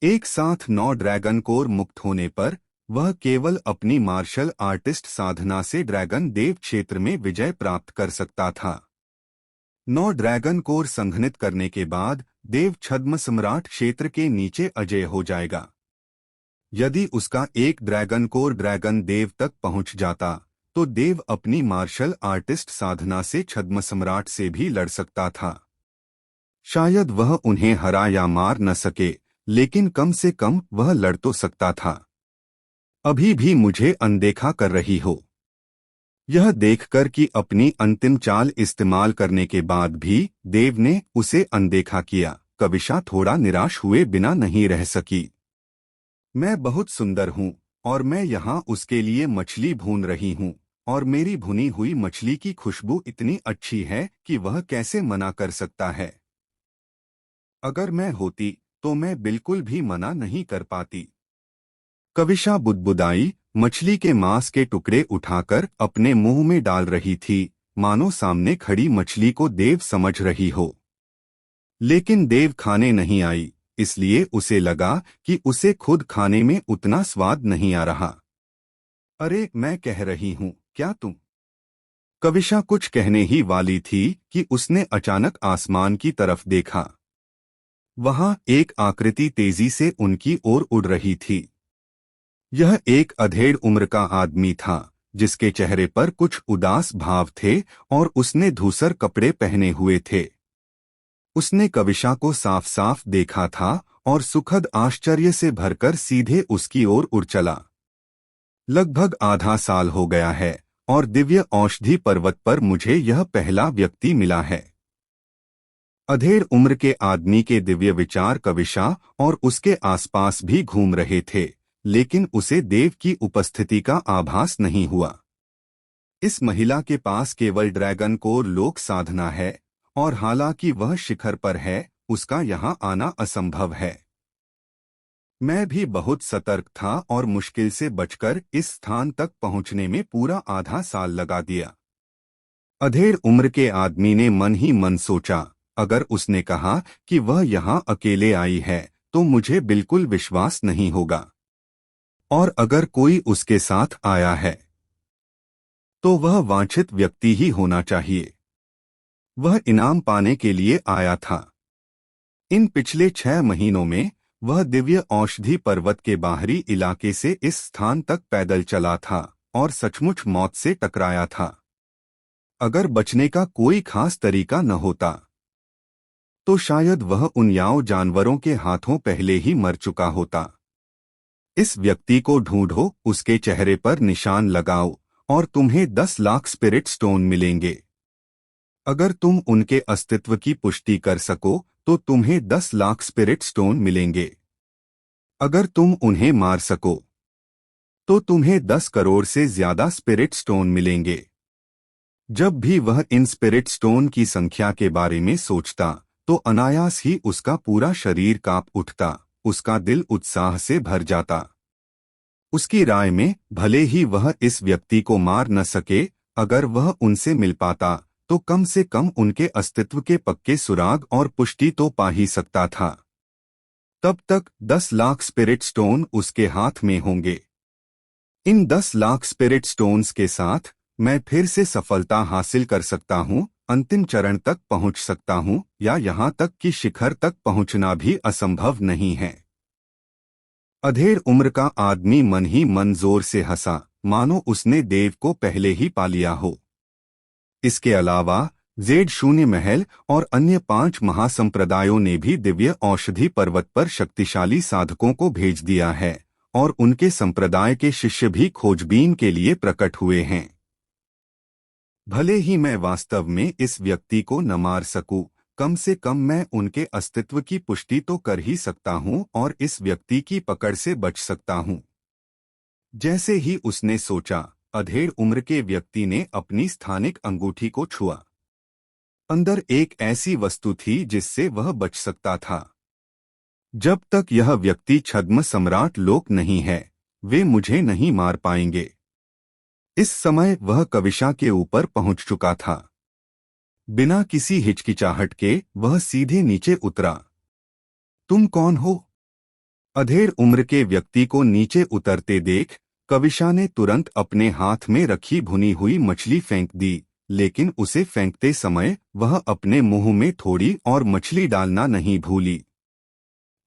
एक साथ 9 dragon core मुक्त होने पर वह केवल अपनी मार्शल आर्टिस्ट साधना से ड्रैगन देव क्षेत्र में विजय प्राप्त कर सकता था। 9 ड्रैगन कोर संघनित करने के बाद देव छद्म सम्राट क्षेत्र के नीचे अजेय हो जाएगा। यदि उसका एक ड्रैगन कोर ड्रैगन देव तक पहुंच जाता तो देव अपनी मार्शल आर्टिस्ट साधना से छद्म सम्राट से भी लड़ सकता था। शायद वह उन्हें हरा या मार न सके, लेकिन कम से कम वह लड़ तो सकता था। अभी भी मुझे अनदेखा कर रही हो। यह देखकर कि अपनी अंतिम चाल इस्तेमाल करने के बाद भी देव ने उसे अनदेखा किया, कविशा थोड़ा निराश हुए बिना नहीं रह सकी। मैं बहुत सुंदर हूँ और मैं यहाँ उसके लिए मछली भून रही हूँ, और मेरी भुनी हुई मछली की खुशबू इतनी अच्छी है कि वह कैसे मना कर सकता है। अगर मैं होती तो मैं बिल्कुल भी मना नहीं कर पाती। कविशा बुदबुदाई, मछली के मांस के टुकड़े उठाकर अपने मुंह में डाल रही थी, मानो सामने खड़ी मछली को देव समझ रही हो। लेकिन देव खाने नहीं आई, इसलिए उसे लगा कि उसे खुद खाने में उतना स्वाद नहीं आ रहा। अरे मैं कह रही हूँ, क्या तुम? कविशा कुछ कहने ही वाली थी कि उसने अचानक आसमान की तरफ देखा। वहां एक आकृति तेजी से उनकी ओर उड़ रही थी। यह एक अधेड़ उम्र का आदमी था, जिसके चेहरे पर कुछ उदास भाव थे और उसने धूसर कपड़े पहने हुए थे। उसने कविशा को साफ साफ देखा था और सुखद आश्चर्य से भरकर सीधे उसकी ओर उड़ चला। लगभग आधा साल हो गया है और दिव्य औषधि पर्वत पर मुझे यह पहला व्यक्ति मिला है। अधेड़ उम्र के आदमी के दिव्य विचार कविशा और उसके आसपास भी घूम रहे थे, लेकिन उसे देव की उपस्थिति का आभास नहीं हुआ। इस महिला के पास केवल ड्रैगन कोर लोक साधना है, और हालांकि वह शिखर पर है, उसका यहाँ आना असंभव है। मैं भी बहुत सतर्क था और मुश्किल से बचकर इस स्थान तक पहुँचने में पूरा आधा साल लगा दिया। अधेड़ उम्र के आदमी ने मन ही मन सोचा, अगर उसने कहा कि वह यहाँ अकेले आई है तो मुझे बिल्कुल विश्वास नहीं होगा, और अगर कोई उसके साथ आया है तो वह वांछित व्यक्ति ही होना चाहिए। वह इनाम पाने के लिए आया था। इन पिछले 6 महीनों में वह दिव्य औषधि पर्वत के बाहरी इलाके से इस स्थान तक पैदल चला था और सचमुच मौत से टकराया था। अगर बचने का कोई खास तरीका न होता तो शायद वह उन याओ जानवरों के हाथों पहले ही मर चुका होता। इस व्यक्ति को ढूंढो, उसके चेहरे पर निशान लगाओ और तुम्हें 10 लाख स्पिरिट स्टोन मिलेंगे। अगर तुम उनके अस्तित्व की पुष्टि कर सको तो तुम्हें 10 लाख स्पिरिट स्टोन मिलेंगे। अगर तुम उन्हें मार सको तो तुम्हें 10 करोड़ से ज्यादा स्पिरिट स्टोन मिलेंगे। जब भी वह इन स्पिरिट स्टोन की संख्या के बारे में सोचता तो अनायास ही उसका पूरा शरीर कांप उठता, उसका दिल उत्साह से भर जाता। उसकी राय में भले ही वह इस व्यक्ति को मार न सके, अगर वह उनसे मिल पाता तो कम से कम उनके अस्तित्व के पक्के सुराग और पुष्टि तो पा ही सकता था। तब तक 10 लाख स्पिरिट स्टोन उसके हाथ में होंगे। इन 10 लाख स्पिरिट स्टोन्स के साथ मैं फिर से सफलता हासिल कर सकता हूँ, अंतिम चरण तक पहुँच सकता हूँ, या यहाँ तक कि शिखर तक पहुँचना भी असंभव नहीं है। अधेड़ उम्र का आदमी मन ही मन जोर से हंसा, मानो उसने देव को पहले ही पा लिया हो। इसके अलावा जेड शून्य महल और अन्य 5 महासंप्रदायों ने भी दिव्य औषधि पर्वत पर शक्तिशाली साधकों को भेज दिया है, और उनके संप्रदाय के शिष्य भी खोजबीन के लिए प्रकट हुए हैं। भले ही मैं वास्तव में इस व्यक्ति को न मार सकूं, कम से कम मैं उनके अस्तित्व की पुष्टि तो कर ही सकता हूं और इस व्यक्ति की पकड़ से बच सकता हूं। जैसे ही उसने सोचा, अधेड़ उम्र के व्यक्ति ने अपनी स्थानिक अंगूठी को छुआ। अंदर एक ऐसी वस्तु थी जिससे वह बच सकता था। जब तक यह व्यक्ति छद्म सम्राट लोक नहीं है, वे मुझे नहीं मार पाएंगे। इस समय वह कविशा के ऊपर पहुंच चुका था। बिना किसी हिचकिचाहट के वह सीधे नीचे उतरा। तुम कौन हो? अधेड़ उम्र के व्यक्ति को नीचे उतरते देख कविशा ने तुरंत अपने हाथ में रखी भुनी हुई मछली फेंक दी, लेकिन उसे फेंकते समय वह अपने मुंह में थोड़ी और मछली डालना नहीं भूली।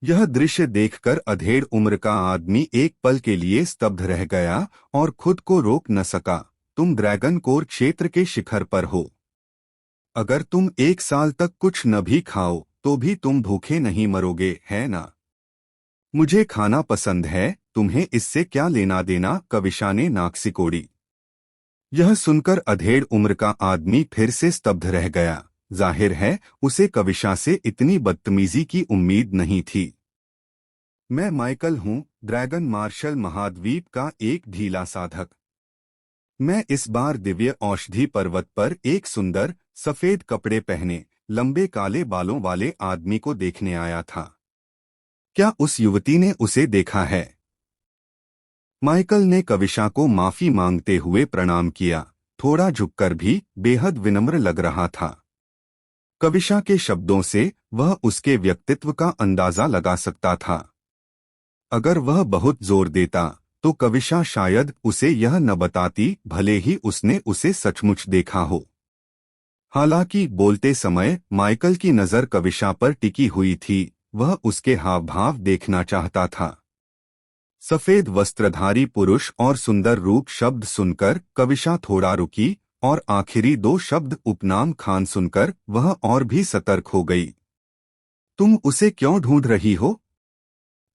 यह दृश्य देखकर अधेड़ उम्र का आदमी एक पल के लिए स्तब्ध रह गया और खुद को रोक न सका। तुम ड्रैगन कोर क्षेत्र के शिखर पर हो। अगर तुम 1 साल तक कुछ न भी खाओ तो भी तुम भूखे नहीं मरोगे, है ना? मुझे खाना पसंद है, तुम्हें इससे क्या लेना देना? कविशा ने नाक सिकोड़ी। यह सुनकर अधेड़ उम्र का आदमी फिर से स्तब्ध रह गया। जाहिर है उसे कविशा से इतनी बदतमीजी की उम्मीद नहीं थी। मैं माइकल हूँ, ड्रैगन मार्शल महाद्वीप का एक ढीला साधक। मैं इस बार दिव्य औषधि पर्वत पर एक सुंदर सफेद कपड़े पहने लंबे काले बालों वाले आदमी को देखने आया था। क्या उस युवती ने उसे देखा है? माइकल ने कविशा को माफी मांगते हुए प्रणाम किया, थोड़ा झुककर भी बेहद विनम्र लग रहा था। कविशा के शब्दों से वह उसके व्यक्तित्व का अंदाजा लगा सकता था। अगर वह बहुत जोर देता तो कविशा शायद उसे यह न बताती, भले ही उसने उसे सचमुच देखा हो। हालांकि बोलते समय माइकल की नजर कविशा पर टिकी हुई थी, वह उसके हाव भाव देखना चाहता था। सफेद वस्त्रधारी पुरुष और सुंदर रूप शब्द सुनकर कविशा थोड़ा रुकी और आखिरी 2 शब्द उपनाम खान सुनकर वह और भी सतर्क हो गई। तुम उसे क्यों ढूंढ रही हो?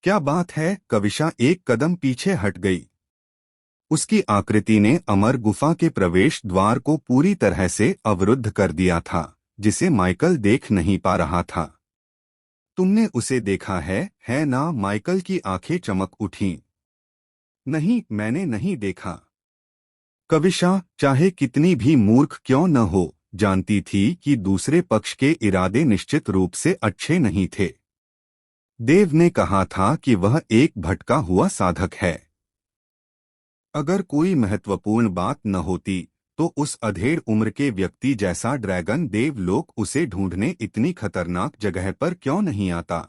क्या बात है? कविशा एक कदम पीछे हट गई। उसकी आकृति ने अमर गुफा के प्रवेश द्वार को पूरी तरह से अवरुद्ध कर दिया था, जिसे माइकल देख नहीं पा रहा था। तुमने उसे देखा है ना? माइकल की आंखें चमक उठीं। नहीं, मैंने नहीं देखा। कविशा चाहे कितनी भी मूर्ख क्यों न हो, जानती थी कि दूसरे पक्ष के इरादे निश्चित रूप से अच्छे नहीं थे। देव ने कहा था कि वह एक भटका हुआ साधक है। अगर कोई महत्वपूर्ण बात न होती तो उस अधेड़ उम्र के व्यक्ति जैसा ड्रैगन देवलोक उसे ढूंढने इतनी खतरनाक जगह पर क्यों नहीं आता?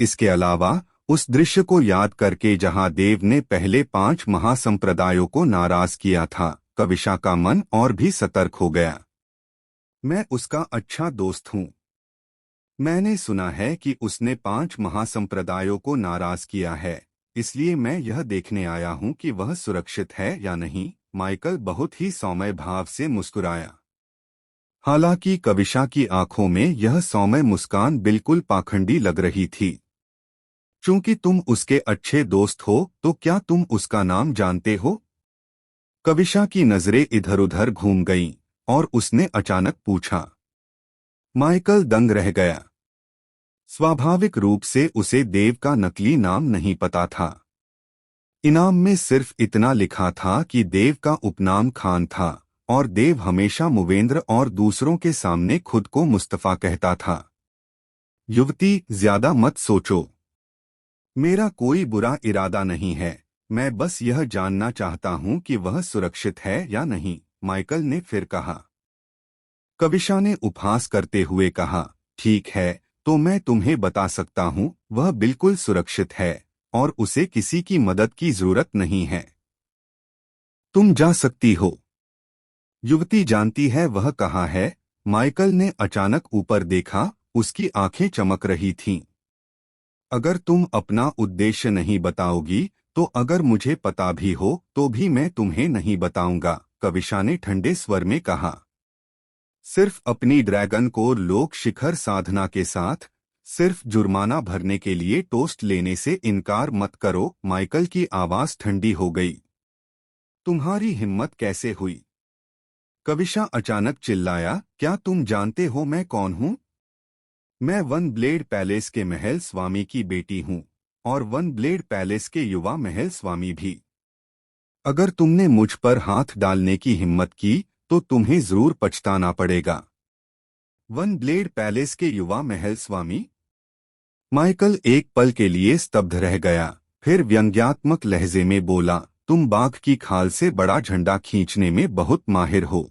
इसके अलावा उस दृश्य को याद करके जहां देव ने पहले 5 महासंप्रदायों को नाराज किया था, कविशा का मन और भी सतर्क हो गया। मैं उसका अच्छा दोस्त हूँ। मैंने सुना है कि उसने 5 महासंप्रदायों को नाराज किया है, इसलिए मैं यह देखने आया हूँ कि वह सुरक्षित है या नहीं। माइकल बहुत ही सौम्य भाव से मुस्कुराया। हालांकि कविशा की आंखों में यह सौम्य मुस्कान बिल्कुल पाखंडी लग रही थी। चूंकि तुम उसके अच्छे दोस्त हो तो क्या तुम उसका नाम जानते हो? कविशा की नजरें इधर-उधर घूम गईं और उसने अचानक पूछा। माइकल दंग रह गया। स्वाभाविक रूप से उसे देव का नकली नाम नहीं पता था। इनाम में सिर्फ इतना लिखा था कि देव का उपनाम खान था और देव हमेशा मुवेंद्र और दूसरों के सामने खुद को मुस्तफा कहता था। युवती, ज्यादा मत सोचो। मेरा कोई बुरा इरादा नहीं है, मैं बस यह जानना चाहता हूं कि वह सुरक्षित है या नहीं, माइकल ने फिर कहा। कविशा ने उपहास करते हुए कहा, ठीक है, तो मैं तुम्हें बता सकता हूं, वह बिल्कुल सुरक्षित है और उसे किसी की मदद की जरूरत नहीं है। तुम जा सकती हो। युवती जानती है वह कहाँ है? माइकल ने अचानक ऊपर देखा, उसकी आंखें चमक रही थीं। अगर तुम अपना उद्देश्य नहीं बताओगी तो अगर मुझे पता भी हो तो भी मैं तुम्हें नहीं बताऊंगा, कविशा ने ठंडे स्वर में कहा। सिर्फ अपनी ड्रैगन कोर लोक शिखर साधना के साथ सिर्फ जुर्माना भरने के लिए टोस्ट लेने से इनकार मत करो। माइकल की आवाज ठंडी हो गई। तुम्हारी हिम्मत कैसे हुई? कविशा अचानक चिल्लाया, क्या तुम जानते हो मैं कौन हूँ? मैं वन ब्लेड पैलेस के महल स्वामी की बेटी हूँ और वन ब्लेड पैलेस के युवा महल स्वामी भी। अगर तुमने मुझ पर हाथ डालने की हिम्मत की तो तुम्हें जरूर पछताना पड़ेगा। वन ब्लेड पैलेस के युवा महल स्वामी? माइकल एक पल के लिए स्तब्ध रह गया, फिर व्यंग्यात्मक लहजे में बोला, तुम बाघ की खाल से बड़ा झंडा खींचने में बहुत माहिर हो।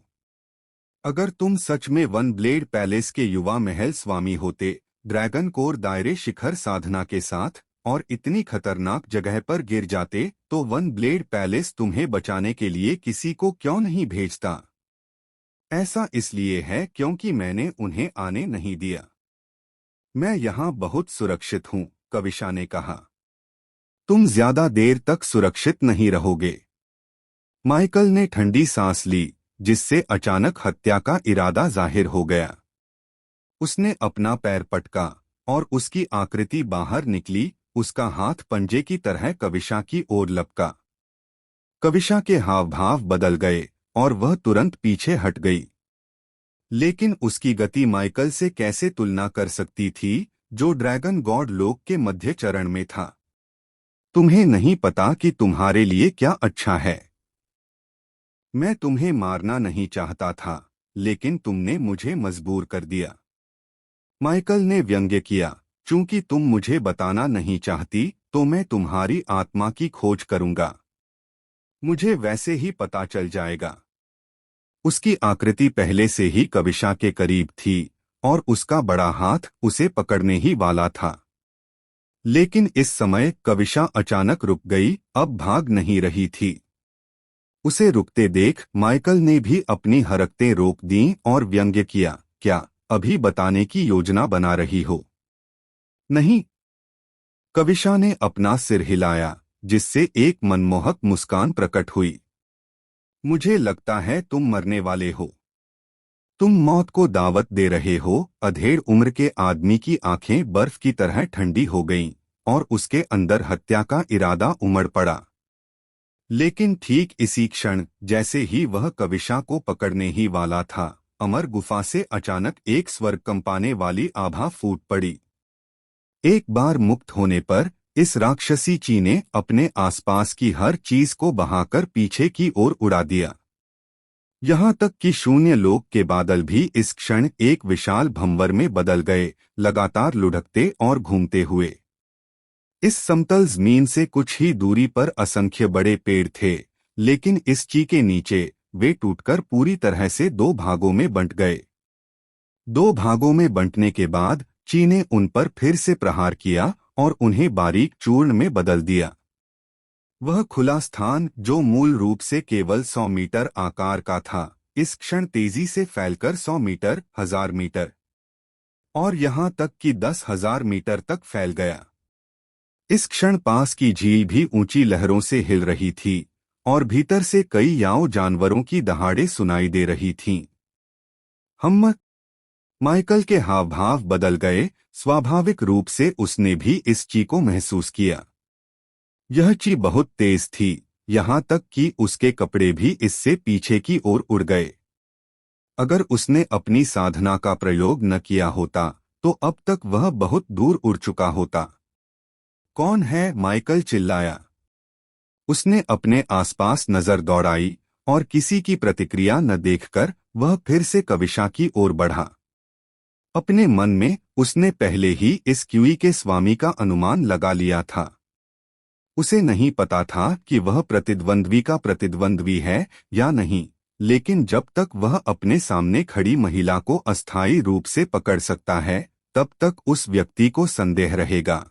अगर तुम सच में वन ब्लेड पैलेस के युवा महल स्वामी होते, ड्रैगन कोर दायरे शिखर साधना के साथ और इतनी खतरनाक जगह पर गिर जाते तो वन ब्लेड पैलेस तुम्हें बचाने के लिए किसी को क्यों नहीं भेजता? ऐसा इसलिए है क्योंकि मैंने उन्हें आने नहीं दिया। मैं यहाँ बहुत सुरक्षित हूँ, कविशा ने कहा। तुम ज्यादा देर तक सुरक्षित नहीं रहोगे। माइकल ने ठंडी सांस ली, जिससे अचानक हत्या का इरादा जाहिर हो गया। उसने अपना पैर पटका और उसकी आकृति बाहर निकली। उसका हाथ पंजे की तरह कविशा की ओर लपका। कविशा के हाव भाव बदल गए और वह तुरंत पीछे हट गई। लेकिन उसकी गति माइकल से कैसे तुलना कर सकती थी, जो ड्रैगन गॉड लोक के मध्य चरण में था। तुम्हें नहीं पता कि तुम्हारे लिए क्या अच्छा है। मैं तुम्हें मारना नहीं चाहता था, लेकिन तुमने मुझे मजबूर कर दिया। माइकल ने व्यंग्य किया। चूंकि तुम मुझे बताना नहीं चाहती, तो मैं तुम्हारी आत्मा की खोज करूंगा। मुझे वैसे ही पता चल जाएगा। उसकी आकृति पहले से ही कविशा के करीब थी और उसका बड़ा हाथ उसे पकड़ने ही वाला था। लेकिन इस समय कविशा अचानक रुक गई, अब भाग नहीं रही थी। उसे रुकते देख माइकल ने भी अपनी हरकतें रोक दीं और व्यंग्य किया, क्या अभी बताने की योजना बना रही हो? नहीं। कविशा ने अपना सिर हिलाया, जिससे एक मनमोहक मुस्कान प्रकट हुई। मुझे लगता है तुम मरने वाले हो। तुम मौत को दावत दे रहे हो। अधेड़ उम्र के आदमी की आंखें बर्फ की तरह ठंडी हो गईं और उसके अंदर हत्या का इरादा उमड़ पड़ा। लेकिन ठीक इसी क्षण, जैसे ही वह कविशा को पकड़ने ही वाला था, अमर गुफा से अचानक एक स्वर्ग कंपाने वाली आभा फूट पड़ी। एक बार मुक्त होने पर इस राक्षसी ची ने अपने आसपास की हर चीज को बहाकर पीछे की ओर उड़ा दिया। यहाँ तक कि शून्य लोक के बादल भी इस क्षण एक विशाल भंवर में बदल गए, लगातार लुढ़कते और घूमते हुए। इस समतल जमीन से कुछ ही दूरी पर असंख्य बड़े पेड़ थे, लेकिन इस ची के नीचे वे टूटकर पूरी तरह से दो भागों में बंट गए। दो भागों में बंटने के बाद ची ने उन पर फिर से प्रहार किया और उन्हें बारीक चूर्ण में बदल दिया। वह खुला स्थान, जो मूल रूप से केवल 100 मीटर आकार का था, इस क्षण तेजी से फैलकर 100 मीटर, 1000 मीटर और यहाँ तक कि 10,000 मीटर तक फैल गया। इस क्षण पास की झील भी ऊंची लहरों से हिल रही थी और भीतर से कई याओ जानवरों की दहाड़े सुनाई दे रही थीं। हिम्मत! माइकल के हाव भाव बदल गए। स्वाभाविक रूप से उसने भी इस ची को महसूस किया। यह ची बहुत तेज थी, यहाँ तक कि उसके कपड़े भी इससे पीछे की ओर उड़ गए। अगर उसने अपनी साधना का प्रयोग न किया होता, तो अब तक वह बहुत दूर उड़ चुका होता। कौन है? माइकल चिल्लाया। उसने अपने आसपास नजर दौड़ाई और किसी की प्रतिक्रिया न देखकर वह फिर से कविशा की ओर बढ़ा। अपने मन में उसने पहले ही इस क्यूई के स्वामी का अनुमान लगा लिया था। उसे नहीं पता था कि वह प्रतिद्वंद्वी का प्रतिद्वंद्वी है या नहीं, लेकिन जब तक वह अपने सामने खड़ी महिला को अस्थायी रूप से पकड़ सकता है, तब तक उस व्यक्ति को संदेह रहेगा।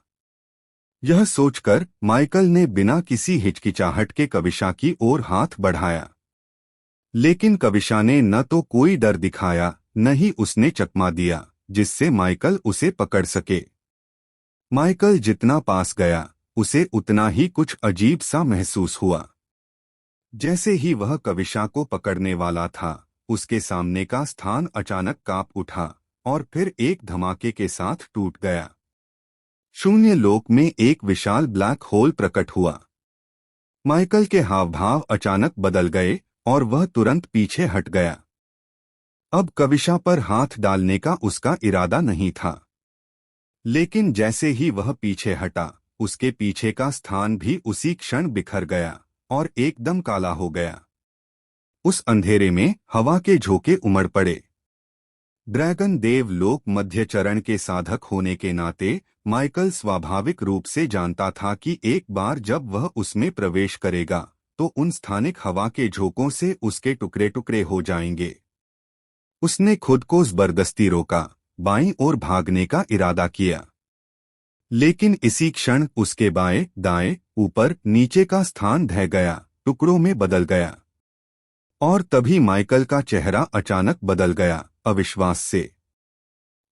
यह सोचकर माइकल ने बिना किसी हिचकिचाहट के कविशा की ओर हाथ बढ़ाया। लेकिन कविशा ने न तो कोई डर दिखाया, न ही उसने चकमा दिया जिससे माइकल उसे पकड़ सके। माइकल जितना पास गया, उसे उतना ही कुछ अजीब सा महसूस हुआ। जैसे ही वह कविशा को पकड़ने वाला था, उसके सामने का स्थान अचानक कांप उठा और फिर एक धमाके के साथ टूट गया। शून्य लोक में एक विशाल ब्लैक होल प्रकट हुआ। माइकल के हाव भाव अचानक बदल गए और वह तुरंत पीछे हट गया। अब कविशा पर हाथ डालने का उसका इरादा नहीं था। लेकिन जैसे ही वह पीछे हटा, उसके पीछे का स्थान भी उसी क्षण बिखर गया और एकदम काला हो गया। उस अंधेरे में हवा के झोंके उमड़ पड़े। ड्रैगन देव लोक मध्य चरण के साधक होने के नाते माइकल स्वाभाविक रूप से जानता था कि एक बार जब वह उसमें प्रवेश करेगा, तो उन स्थानिक हवा के झोंकों से उसके टुकड़े टुकड़े हो जाएंगे। उसने खुद को जबरदस्ती रोका, बाईं ओर भागने का इरादा किया। लेकिन इसी क्षण उसके बाएं दाएं ऊपर नीचे का स्थान ढह गया, टुकड़ों में बदल गया। और तभी माइकल का चेहरा अचानक बदल गया, अविश्वास से।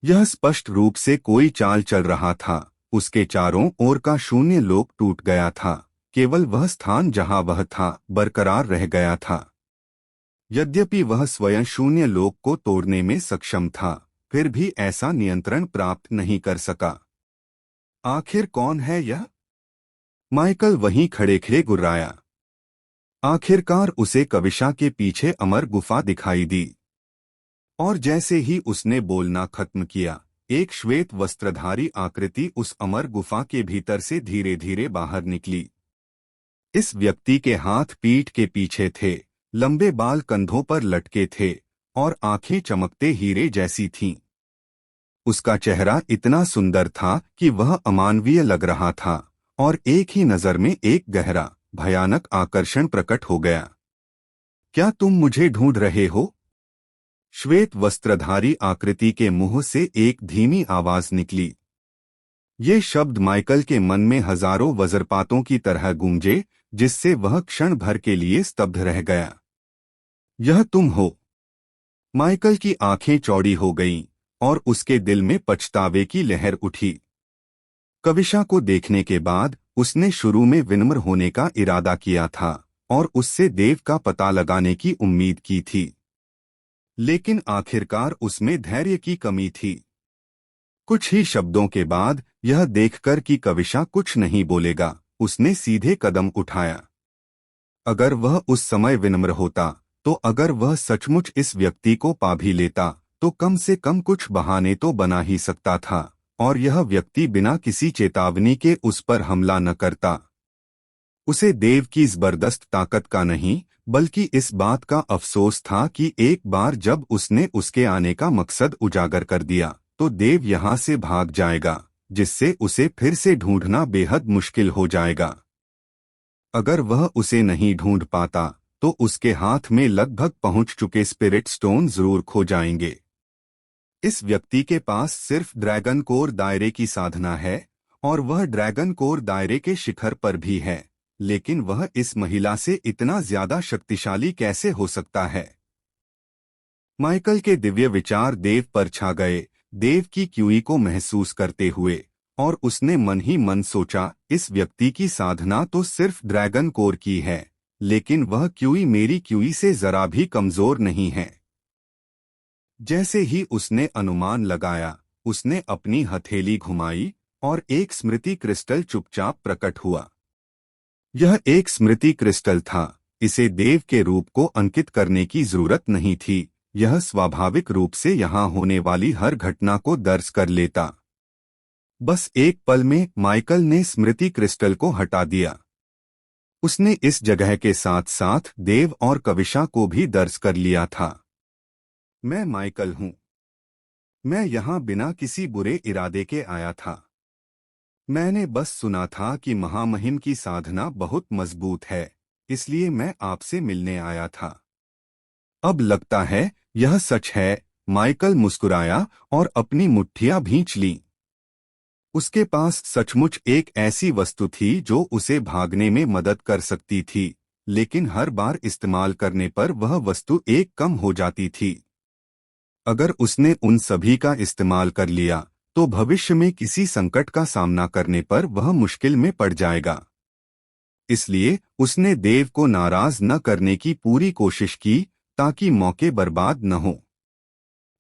यह स्पष्ट रूप से कोई चाल चल रहा था। उसके चारों ओर का शून्य लोक टूट गया था, केवल वह स्थान जहां वह था बरकरार रह गया था। यद्यपि वह स्वयं शून्य लोक को तोड़ने में सक्षम था, फिर भी ऐसा नियंत्रण प्राप्त नहीं कर सका। आखिर कौन है यह? माइकल वहीं खड़े खड़े गुर्राया। आखिरकार उसे कविशा के पीछे अमर गुफा दिखाई दी। और जैसे ही उसने बोलना खत्म किया, एक श्वेत वस्त्रधारी आकृति उस अमर गुफा के भीतर से धीरे धीरे बाहर निकली। इस व्यक्ति के हाथ पीठ के पीछे थे, लंबे बाल कंधों पर लटके थे और आंखें चमकते हीरे जैसी थीं। उसका चेहरा इतना सुंदर था कि वह अमानवीय लग रहा था, और एक ही नजर में एक गहरा भयानक आकर्षण प्रकट हो गया। क्या तुम मुझे ढूंढ रहे हो? श्वेत वस्त्रधारी आकृति के मुंह से एक धीमी आवाज निकली। ये शब्द माइकल के मन में हजारों वज्रपातों की तरह गूंजे, जिससे वह क्षण भर के लिए स्तब्ध रह गया। यह तुम हो? माइकल की आंखें चौड़ी हो गईं और उसके दिल में पछतावे की लहर उठी। कविशा को देखने के बाद उसने शुरू में विनम्र होने का इरादा किया था और उससे देव का पता लगाने की उम्मीद की थी, लेकिन आखिरकार उसमें धैर्य की कमी थी। कुछ ही शब्दों के बाद यह देखकर कि कविशा कुछ नहीं बोलेगा, उसने सीधे कदम उठाया। अगर वह उस समय विनम्र होता, तो अगर वह सचमुच इस व्यक्ति को पा भी लेता, तो कम से कम कुछ बहाने तो बना ही सकता था, और यह व्यक्ति बिना किसी चेतावनी के उस पर हमला न करता। उसे देव की जबरदस्त ताकत का नहीं, बल्कि इस बात का अफसोस था कि एक बार जब उसने उसके आने का मकसद उजागर कर दिया, तो देव यहाँ से भाग जाएगा, जिससे उसे फिर से ढूंढना बेहद मुश्किल हो जाएगा। अगर वह उसे नहीं ढूंढ पाता, तो उसके हाथ में लगभग पहुंच चुके स्पिरिट स्टोन जरूर खो जाएंगे। इस व्यक्ति के पास सिर्फ ड्रैगन कोर दायरे की साधना है, और वह ड्रैगन कोर दायरे के शिखर पर भी है, लेकिन वह इस महिला से इतना ज्यादा शक्तिशाली कैसे हो सकता है? माइकल के दिव्य विचार देव पर छा गए, देव की क्यूई को महसूस करते हुए, और उसने मन ही मन सोचा, इस व्यक्ति की साधना तो सिर्फ ड्रैगन कोर की है, लेकिन वह क्यूई मेरी क्यूई से जरा भी कमजोर नहीं है। जैसे ही उसने अनुमान लगाया, उसने अपनी हथेली घुमाई और एक स्मृति क्रिस्टल चुपचाप प्रकट हुआ। यह एक स्मृति क्रिस्टल था, इसे देव के रूप को अंकित करने की जरूरत नहीं थी, यह स्वाभाविक रूप से यहाँ होने वाली हर घटना को दर्ज कर लेता। बस एक पल में माइकल ने स्मृति क्रिस्टल को हटा दिया। उसने इस जगह के साथ साथ देव और कविशा को भी दर्ज कर लिया था। मैं माइकल हूँ। मैं यहाँ बिना किसी बुरे इरादे के आया था। मैंने बस सुना था कि महामहिम की साधना बहुत मजबूत है, इसलिए मैं आपसे मिलने आया था। अब लगता है यह सच है। माइकल मुस्कुराया और अपनी मुट्ठियां भींच लीं। उसके पास सचमुच एक ऐसी वस्तु थी जो उसे भागने में मदद कर सकती थी, लेकिन हर बार इस्तेमाल करने पर वह वस्तु एक कम हो जाती थी। अगर उसने उन सभी का इस्तेमाल कर लिया, तो भविष्य में किसी संकट का सामना करने पर वह मुश्किल में पड़ जाएगा। इसलिए उसने देव को नाराज न करने की पूरी कोशिश की, ताकि मौके बर्बाद न हो।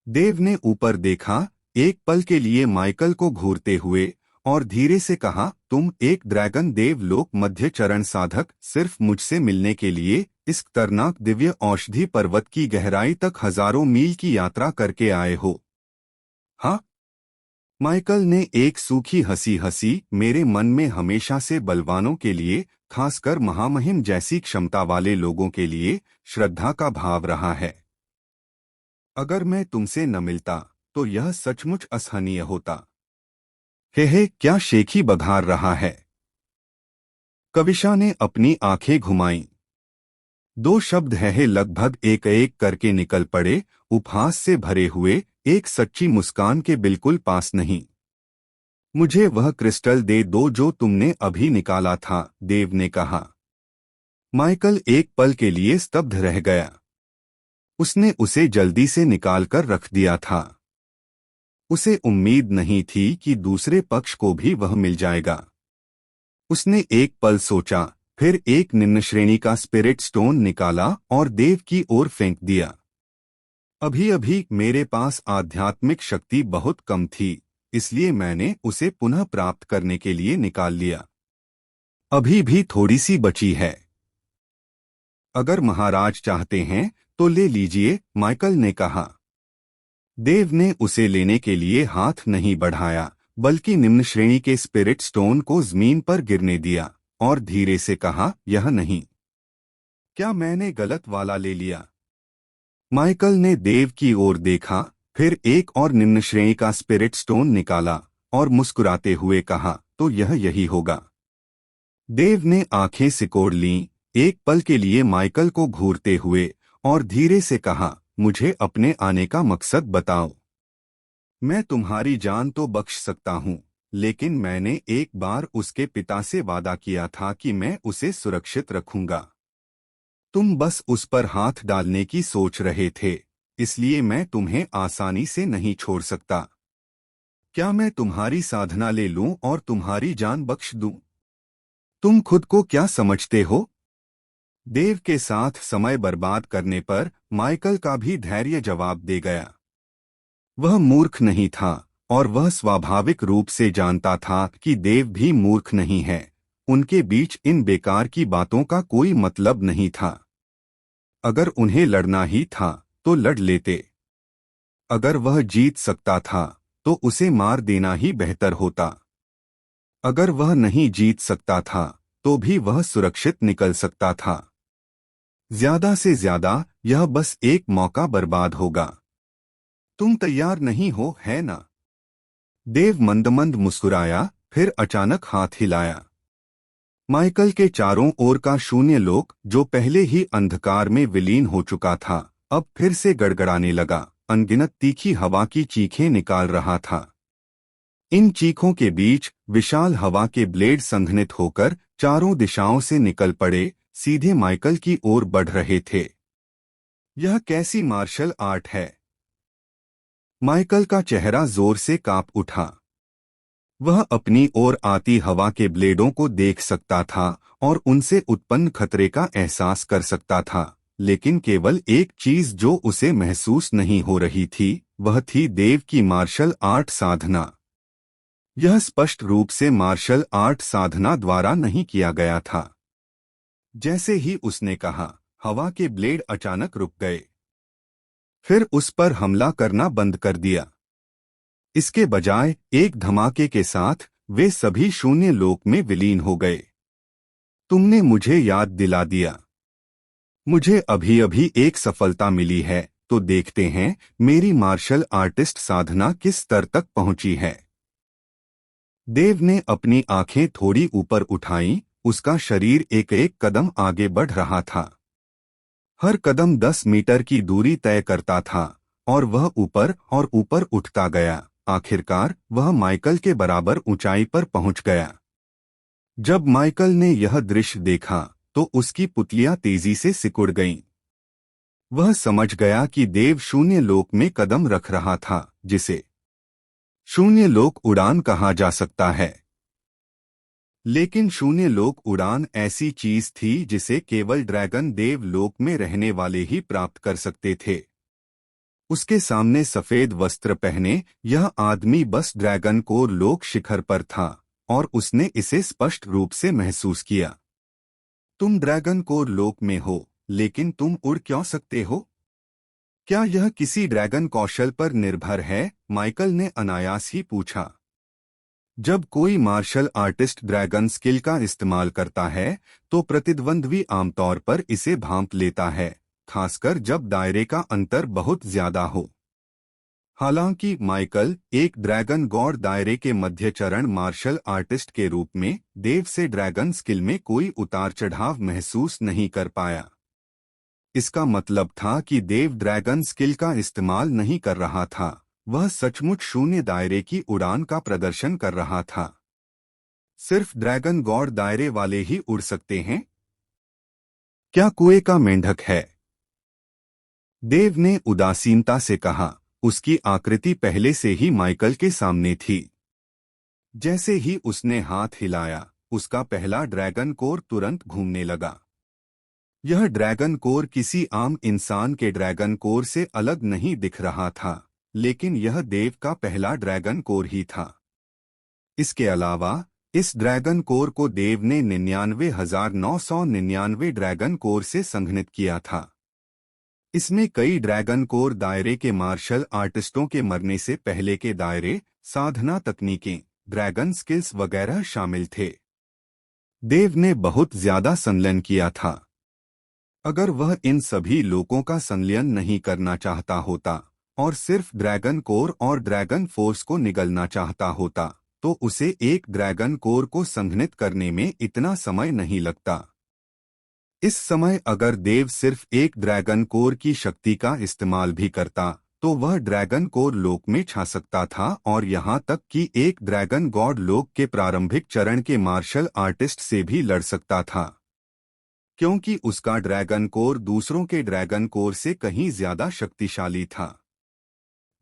देव ने ऊपर देखा, एक पल के लिए माइकल को घूरते हुए, और धीरे से कहा, तुम एक ड्रैगन देव लोक मध्य चरण साधक, सिर्फ मुझसे मिलने के लिए इस खतरनाक दिव्य औषधि पर्वत की गहराई तक हजारों मील की यात्रा करके आए हो? हाँ? माइकल ने एक सूखी हंसी हंसी। मेरे मन में हमेशा से बलवानों के लिए, खासकर महामहिम जैसी क्षमता वाले लोगों के लिए, श्रद्धा का भाव रहा है। अगर मैं तुमसे न मिलता, तो यह सचमुच असहनीय होता। हे क्या शेखी बघार रहा है? कविशा ने अपनी आंखें घुमाईं। दो शब्द है लगभग एक एक करके निकल पड़े, उपहास से भरे हुए, एक सच्ची मुस्कान के बिल्कुल पास नहीं। मुझे वह क्रिस्टल दे दो जो तुमने अभी निकाला था, देव ने कहा। माइकल एक पल के लिए स्तब्ध रह गया। उसने उसे जल्दी से निकालकर रख दिया था। उसे उम्मीद नहीं थी कि दूसरे पक्ष को भी वह मिल जाएगा। उसने एक पल सोचा, फिर एक निम्न श्रेणी का स्पिरिट स्टोन निकाला और देव की ओर फेंक दिया। अभी अभी मेरे पास आध्यात्मिक शक्ति बहुत कम थी, इसलिए मैंने उसे पुनः प्राप्त करने के लिए निकाल लिया। अभी भी थोड़ी सी बची है। अगर महाराज चाहते हैं तो ले लीजिए, माइकल ने कहा। देव ने उसे लेने के लिए हाथ नहीं बढ़ाया, बल्कि निम्न श्रेणी के स्पिरिट स्टोन को जमीन पर गिरने दिया और धीरे से कहा, यह नहीं। क्या मैंने गलत वाला ले लिया? माइकल ने देव की ओर देखा, फिर एक और निम्न श्रेणी का स्पिरिट स्टोन निकाला और मुस्कुराते हुए कहा, तो यह यही होगा। देव ने आंखें सिकोड़ लीं, एक पल के लिए माइकल को घूरते हुए, और धीरे से कहा, मुझे अपने आने का मकसद बताओ। मैं तुम्हारी जान तो बख्श सकता हूँ, लेकिन मैंने एक बार उसके पिता से वादा किया था कि मैं उसे सुरक्षित रखूंगा। तुम बस उस पर हाथ डालने की सोच रहे थे, इसलिए मैं तुम्हें आसानी से नहीं छोड़ सकता। क्या मैं तुम्हारी साधना ले लूं और तुम्हारी जान बख्श दूं? तुम खुद को क्या समझते हो? देव के साथ समय बर्बाद करने पर माइकल का भी धैर्य जवाब दे गया। वह मूर्ख नहीं था और वह स्वाभाविक रूप से जानता था कि देव भी मूर्ख नहीं है। उनके बीच इन बेकार की बातों का कोई मतलब नहीं था। अगर उन्हें लड़ना ही था तो लड़ लेते। अगर वह जीत सकता था तो उसे मार देना ही बेहतर होता। अगर वह नहीं जीत सकता था तो भी वह सुरक्षित निकल सकता था। ज्यादा से ज्यादा यह बस एक मौका बर्बाद होगा। तुम तैयार नहीं हो, है ना? देव मंद मुस्कुराया, फिर अचानक हाथ हिलाया। माइकल के चारों ओर का शून्य लोक, जो पहले ही अंधकार में विलीन हो चुका था, अब फिर से गड़गड़ाने लगा, अनगिनत तीखी हवा की चीखें निकाल रहा था। इन चीखों के बीच विशाल हवा के ब्लेड संघनित होकर चारों दिशाओं से निकल पड़े, सीधे माइकल की ओर बढ़ रहे थे। यह कैसी मार्शल आर्ट है? माइकल का चेहरा जोर से कांप उठा। वह अपनी ओर आती हवा के ब्लेडों को देख सकता था और उनसे उत्पन्न खतरे का एहसास कर सकता था, लेकिन केवल एक चीज जो उसे महसूस नहीं हो रही थी, वह थी देव की मार्शल आर्ट साधना। यह स्पष्ट रूप से मार्शल आर्ट साधना द्वारा नहीं किया गया था। जैसे ही उसने कहा, हवा के ब्लेड अचानक रुक गए। फिर उस पर हमला करना बंद कर दिया। इसके बजाय एक धमाके के साथ वे सभी शून्य लोक में विलीन हो गए। तुमने मुझे याद दिला दिया। मुझे अभी अभी एक सफलता मिली है, तो देखते हैं मेरी मार्शल आर्टिस्ट साधना किस स्तर तक पहुंची है। देव ने अपनी आंखें थोड़ी ऊपर उठाईं, उसका शरीर एक एक कदम आगे बढ़ रहा था। हर कदम 10 मीटर की दूरी तय करता था और वह ऊपर और ऊपर उठता गया। आखिरकार वह माइकल के बराबर ऊंचाई पर पहुंच गया। जब माइकल ने यह दृश्य देखा तो उसकी पुतलियां तेजी से सिकुड़ गईं। वह समझ गया कि देव शून्य लोक में कदम रख रहा था, जिसे शून्य लोक उड़ान कहा जा सकता है। लेकिन शून्य लोक उड़ान ऐसी चीज थी जिसे केवल ड्रैगन देव लोक में रहने वाले ही प्राप्त कर सकते थे। उसके सामने सफेद वस्त्र पहने यह आदमी बस ड्रैगन कोर लोक शिखर पर था और उसने इसे स्पष्ट रूप से महसूस किया। तुम ड्रैगन कोर लोक में हो, लेकिन तुम उड़ क्यों सकते हो? क्या यह किसी ड्रैगन कौशल पर निर्भर है? माइकल ने अनायास ही पूछा। जब कोई मार्शल आर्टिस्ट ड्रैगन स्किल का इस्तेमाल करता है तो प्रतिद्वंद्वी आमतौर पर इसे भांप लेता है, खासकर जब दायरे का अंतर बहुत ज्यादा हो। हालांकि माइकल एक ड्रैगन गॉड दायरे के मध्य चरण मार्शल आर्टिस्ट के रूप में देव से ड्रैगन स्किल में कोई उतार चढ़ाव महसूस नहीं कर पाया। इसका मतलब था कि देव ड्रैगन स्किल का इस्तेमाल नहीं कर रहा था वह सचमुच शून्य दायरे की उड़ान का प्रदर्शन कर रहा था। सिर्फ ड्रैगन गॉड दायरे वाले ही उड़ सकते हैं? क्या कुएं का मेंढक है? देव ने उदासीनता से कहा। उसकी आकृति पहले से ही माइकल के सामने थी। जैसे ही उसने हाथ हिलाया, उसका पहला ड्रैगन कोर तुरंत घूमने लगा। यह ड्रैगन कोर किसी आम इंसान के ड्रैगन कोर से अलग नहीं दिख रहा था, लेकिन यह देव का पहला ड्रैगन कोर ही था। इसके अलावा इस ड्रैगन कोर को देव ने 99,999 ड्रैगन कोर से संघनित किया था। इसमें कई ड्रैगन कोर दायरे के मार्शल आर्टिस्टों के मरने से पहले के दायरे, साधना तकनीकें, ड्रैगन स्किल्स वगैरह शामिल थे। देव ने बहुत ज्यादा संलयन किया था। अगर वह इन सभी लोगों का संलयन नहीं करना चाहता होता और सिर्फ ड्रैगन कोर और ड्रैगन फोर्स को निगलना चाहता होता, तो उसे एक ड्रैगन कोर को संघनित करने में इतना समय नहीं लगता। इस समय अगर देव सिर्फ एक ड्रैगन कोर की शक्ति का इस्तेमाल भी करता, तो वह ड्रैगन कोर लोक में छा सकता था और यहाँ तक कि एक ड्रैगन गॉड लोक के प्रारंभिक चरण के मार्शल आर्टिस्ट से भी लड़ सकता था, क्योंकि उसका ड्रैगन कोर दूसरों के ड्रैगन कोर से कहीं ज्यादा शक्तिशाली था।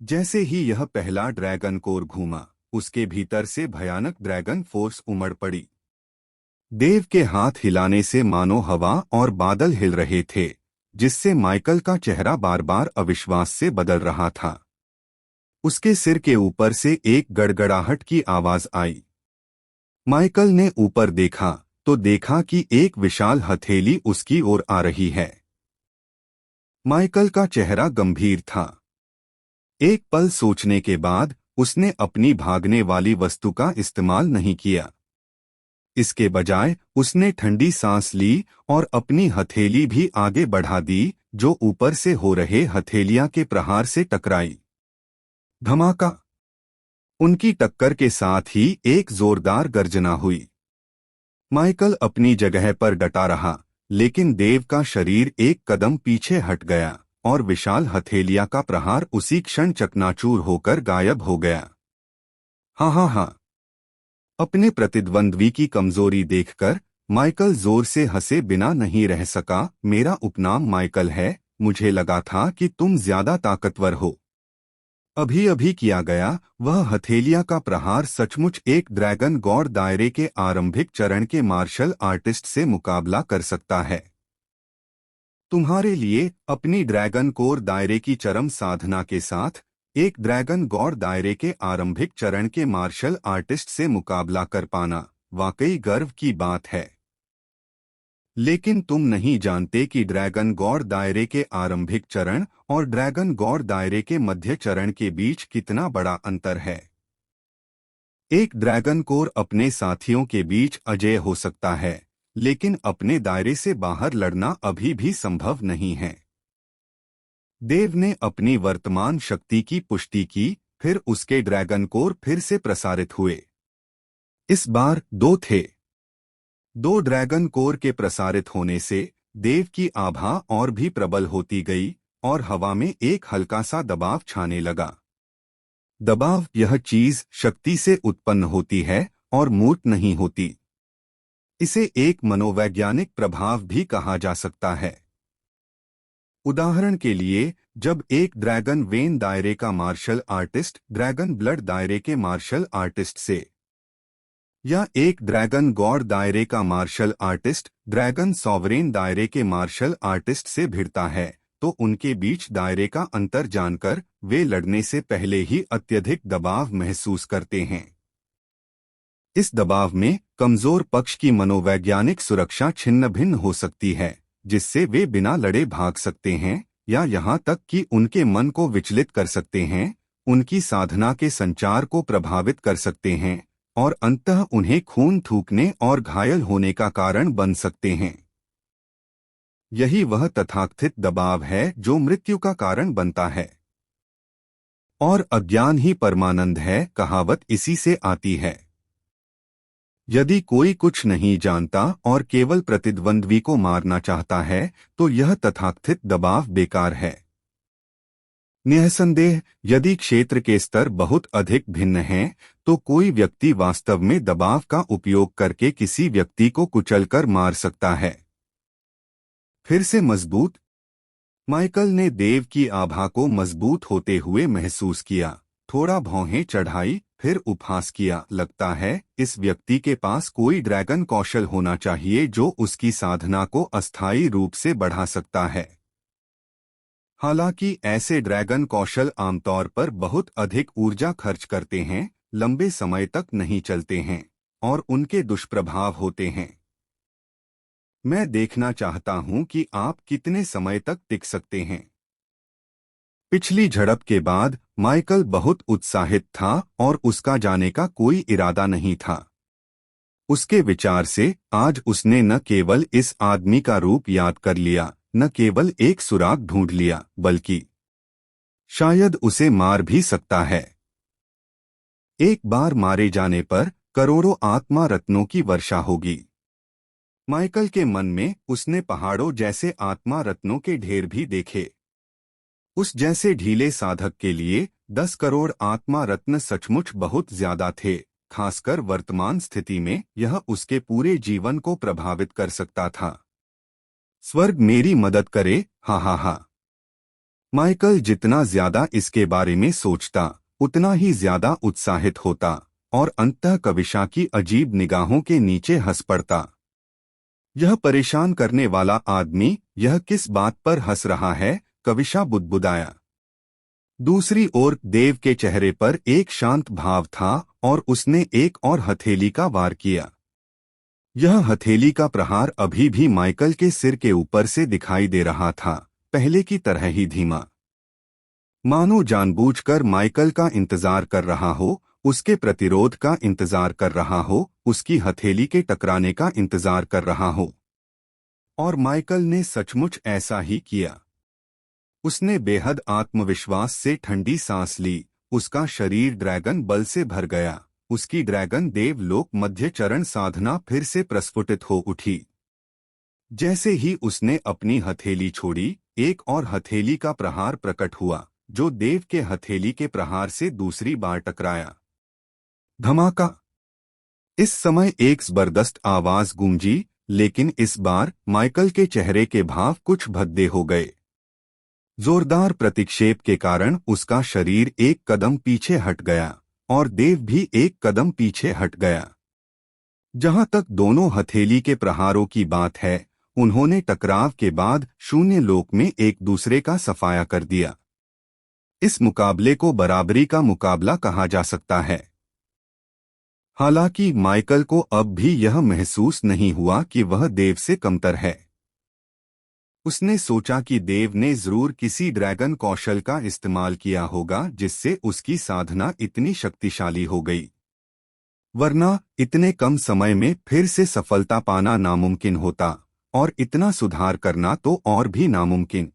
जैसे ही यह पहला ड्रैगन कोर घूमा, उसके भीतर से भयानक ड्रैगन फोर्स उमड़ पड़ी। देव के हाथ हिलाने से मानो हवा और बादल हिल रहे थे, जिससे माइकल का चेहरा बार बार अविश्वास से बदल रहा था। उसके सिर के ऊपर से एक गड़गड़ाहट की आवाज आई। माइकल ने ऊपर देखा तो देखा कि एक विशाल हथेली उसकी ओर आ रही है। माइकल का चेहरा गंभीर था। एक पल सोचने के बाद उसने अपनी भागने वाली वस्तु का इस्तेमाल नहीं किया। इसके बजाय उसने ठंडी सांस ली और अपनी हथेली भी आगे बढ़ा दी, जो ऊपर से हो रहे हथेलियां के प्रहार से टकराई। धमाका! उनकी टक्कर के साथ ही एक जोरदार गर्जना हुई। माइकल अपनी जगह पर डटा रहा, लेकिन देव का शरीर एक कदम पीछे हट गया और विशाल हथेलियां का प्रहार उसी क्षण चकनाचूर होकर गायब हो गया। हाँ। अपने प्रतिद्वंद्वी की कमजोरी देखकर माइकल जोर से हंसे बिना नहीं रह सका। मेरा उपनाम माइकल है। मुझे लगा था कि तुम ज्यादा ताकतवर हो। अभी अभी किया गया वह हथेलियां का प्रहार सचमुच एक ड्रैगन गॉड दायरे के आरंभिक चरण के मार्शल आर्टिस्ट से मुकाबला कर सकता है। तुम्हारे लिए अपनी ड्रैगन कोर दायरे की चरम साधना के साथ एक ड्रैगन गॉड दायरे के आरंभिक चरण के मार्शल आर्टिस्ट से मुकाबला कर पाना वाकई गर्व की बात है। लेकिन तुम नहीं जानते कि ड्रैगन गॉड दायरे के आरंभिक चरण और ड्रैगन गॉड दायरे के मध्य चरण के बीच कितना बड़ा अंतर है। एक ड्रैगन कोर अपने साथियों के बीच अजेय हो सकता है, लेकिन अपने दायरे से बाहर लड़ना अभी भी संभव नहीं है। देव ने अपनी वर्तमान शक्ति की पुष्टि की, फिर उसके ड्रैगन कोर फिर से प्रसारित हुए। इस बार 2 थे। 2 ड्रैगन कोर के प्रसारित होने से देव की आभा और भी प्रबल होती गई और हवा में एक हल्का सा दबाव छाने लगा। दबाव यह चीज शक्ति से उत्पन्न होती है और मूर्त नहीं होती। इसे एक मनोवैज्ञानिक प्रभाव भी कहा जा सकता है। उदाहरण के लिए, जब एक ड्रैगन वेन दायरे का मार्शल आर्टिस्ट ड्रैगन ब्लड दायरे के मार्शल आर्टिस्ट से या एक ड्रैगन गॉड दायरे का मार्शल आर्टिस्ट ड्रैगन सॉवरेन दायरे के मार्शल आर्टिस्ट से भिड़ता है, तो उनके बीच दायरे का अंतर जानकर वे लड़ने से पहले ही अत्यधिक दबाव महसूस करते हैं। इस दबाव में कमजोर पक्ष की मनोवैज्ञानिक सुरक्षा छिन्न भिन्न हो सकती है, जिससे वे बिना लड़े भाग सकते हैं या यहाँ तक कि उनके मन को विचलित कर सकते हैं, उनकी साधना के संचार को प्रभावित कर सकते हैं और अंततः उन्हें खून थूकने और घायल होने का कारण बन सकते हैं। यही वह तथाकथित दबाव है जो मृत्यु का कारण बनता है। और अज्ञान ही परमानंद है, कहावत इसी से आती है। यदि कोई कुछ नहीं जानता और केवल प्रतिद्वंद्वी को मारना चाहता है, तो यह तथाकथित दबाव बेकार है। निःसंदेह यदि क्षेत्र के स्तर बहुत अधिक भिन्न हैं, तो कोई व्यक्ति वास्तव में दबाव का उपयोग करके किसी व्यक्ति को कुचलकर मार सकता है। फिर से मजबूत। माइकल ने देव की आभा को मजबूत होते हुए महसूस किया। थोड़ा भौहें चढ़ाई, फिर उपहास किया। लगता है इस व्यक्ति के पास कोई ड्रैगन कौशल होना चाहिए जो उसकी साधना को अस्थायी रूप से बढ़ा सकता है। हालांकि ऐसे ड्रैगन कौशल आमतौर पर बहुत अधिक ऊर्जा खर्च करते हैं, लंबे समय तक नहीं चलते हैं और उनके दुष्प्रभाव होते हैं। मैं देखना चाहता हूं कि आप कितने समय तक टिक सकते हैं। पिछली झड़प के बाद माइकल बहुत उत्साहित था और उसका जाने का कोई इरादा नहीं था। उसके विचार से आज उसने न केवल इस आदमी का रूप याद कर लिया, न केवल एक सुराग ढूंढ लिया, बल्कि शायद उसे मार भी सकता है। एक बार मारे जाने पर करोड़ों आत्मा रत्नों की वर्षा होगी। माइकल के मन में उसने पहाड़ों जैसे आत्मा रत्नों के ढेर भी देखे। उस जैसे ढीले साधक के लिए 10 करोड़ आत्मा रत्न सचमुच बहुत ज्यादा थे। खासकर वर्तमान स्थिति में यह उसके पूरे जीवन को प्रभावित कर सकता था। स्वर्ग मेरी मदद करे, हा हा हा। माइकल जितना ज्यादा इसके बारे में सोचता, उतना ही ज्यादा उत्साहित होता और अंततः कविशा की अजीब निगाहों के नीचे हंस पड़ता। यह परेशान करने वाला आदमी यह किस बात पर हंस रहा है? कविशा बुदबुदाया। दूसरी ओर देव के चेहरे पर एक शांत भाव था और उसने एक और हथेली का वार किया। यह हथेली का प्रहार अभी भी माइकल के सिर के ऊपर से दिखाई दे रहा था, पहले की तरह ही धीमा, मानो जानबूझकर माइकल का इंतजार कर रहा हो, उसके प्रतिरोध का इंतजार कर रहा हो, उसकी हथेली के टकराने का इंतजार कर रहा हो। और माइकल ने सचमुच ऐसा ही किया। उसने बेहद आत्मविश्वास से ठंडी सांस ली। उसका शरीर ड्रैगन बल से भर गया। उसकी ड्रैगन देवलोक मध्य चरण साधना फिर से प्रस्फुटित हो उठी। जैसे ही उसने अपनी हथेली छोड़ी, एक और हथेली का प्रहार प्रकट हुआ, जो देव के हथेली के प्रहार से दूसरी बार टकराया। धमाका! इस समय एक जबरदस्त आवाज गूंजी, लेकिन इस बार माइकल के चेहरे के भाव कुछ भद्दे हो गए। जोरदार प्रतिक्षेप के कारण उसका शरीर एक कदम पीछे हट गया और देव भी एक कदम पीछे हट गया। जहां तक दोनों हथेली के प्रहारों की बात है, उन्होंने टकराव के बाद शून्य लोक में एक दूसरे का सफाया कर दिया। इस मुकाबले को बराबरी का मुकाबला कहा जा सकता है। हालांकि माइकल को अब भी यह महसूस नहीं हुआ कि वह देव से कमतर है। उसने सोचा कि देव ने जरूर किसी ड्रैगन कौशल का इस्तेमाल किया होगा जिससे उसकी साधना इतनी शक्तिशाली हो गई। वरना इतने कम समय में फिर से सफलता पाना नामुमकिन होता, और इतना सुधार करना तो और भी नामुमकिन।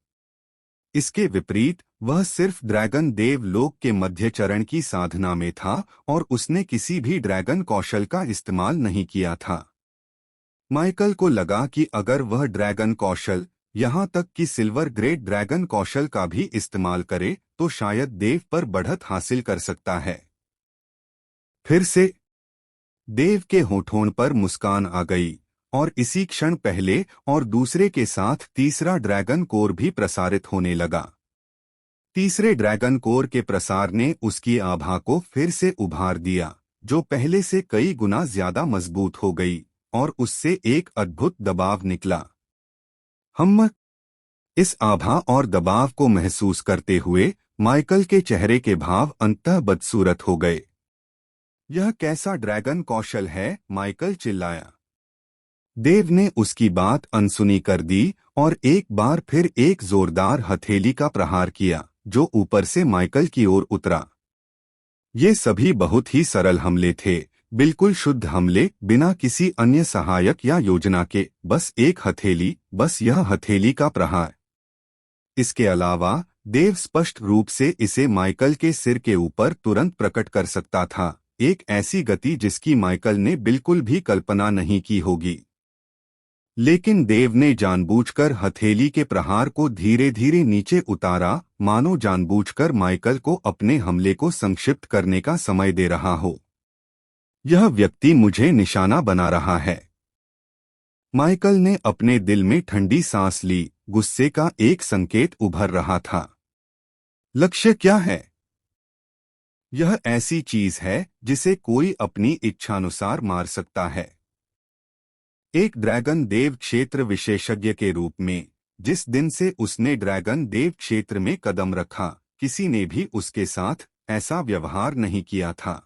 इसके विपरीत वह सिर्फ ड्रैगन देवलोक के मध्य चरण की साधना में था और उसने किसी भी ड्रैगन कौशल का इस्तेमाल नहीं किया था। माइकल को लगा कि अगर वह ड्रैगन कौशल, यहाँ तक कि सिल्वर ग्रेड ड्रैगन कौशल का भी इस्तेमाल करे तो शायद देव पर बढ़त हासिल कर सकता है। फिर से देव के होठों पर मुस्कान आ गई और इसी क्षण पहले और दूसरे के साथ तीसरा ड्रैगन कोर भी प्रसारित होने लगा। तीसरे ड्रैगन कोर के प्रसार ने उसकी आभा को फिर से उभार दिया, जो पहले से कई गुना ज्यादा मजबूत हो गई, और उससे एक अद्भुत दबाव निकला। हम इस आभा और दबाव को महसूस करते हुए माइकल के चेहरे के भाव अंततः बदसूरत हो गए। यह कैसा ड्रैगन कौशल है? माइकल चिल्लाया। देव ने उसकी बात अनसुनी कर दी और एक बार फिर एक जोरदार हथेली का प्रहार किया, जो ऊपर से माइकल की ओर उतरा। ये सभी बहुत ही सरल हमले थे, बिल्कुल शुद्ध हमले, बिना किसी अन्य सहायक या योजना के, बस एक हथेली, बस यह हथेली का प्रहार। इसके अलावा देव स्पष्ट रूप से इसे माइकल के सिर के ऊपर तुरंत प्रकट कर सकता था, एक ऐसी गति जिसकी माइकल ने बिल्कुल भी कल्पना नहीं की होगी। लेकिन देव ने जानबूझकर हथेली के प्रहार को धीरे धीरे नीचे उतारा, मानो जानबूझकर माइकल को अपने हमले को संक्षिप्त करने का समय दे रहा हो। यह व्यक्ति मुझे निशाना बना रहा है। माइकल ने अपने दिल में ठंडी सांस ली। गुस्से का एक संकेत उभर रहा था। लक्ष्य क्या है? यह ऐसी चीज है जिसे कोई अपनी इच्छानुसार मार सकता है। एक ड्रैगन देव क्षेत्र विशेषज्ञ के रूप में, जिस दिन से उसने ड्रैगन देव क्षेत्र में कदम रखा, किसी ने भी उसके साथ ऐसा व्यवहार नहीं किया था।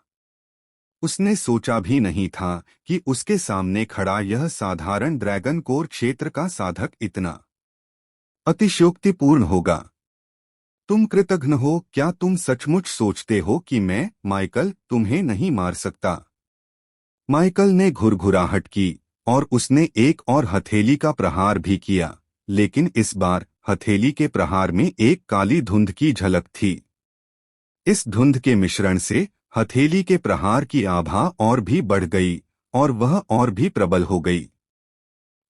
उसने सोचा भी नहीं था कि उसके सामने खड़ा यह साधारण ड्रैगन कोर क्षेत्र का साधक इतना अतिशयोक्तिपूर्ण होगा। तुम कृतघ्न हो? क्या तुम सचमुच सोचते हो कि मैं, माइकल, तुम्हें नहीं मार सकता? माइकल ने घुरघुराहट की और उसने एक और हथेली का प्रहार भी किया, लेकिन इस बार हथेली के प्रहार में एक काली धुंध की झलक थी। इस धुंध के मिश्रण से हथेली के प्रहार की आभा और भी बढ़ गई और वह और भी प्रबल हो गई।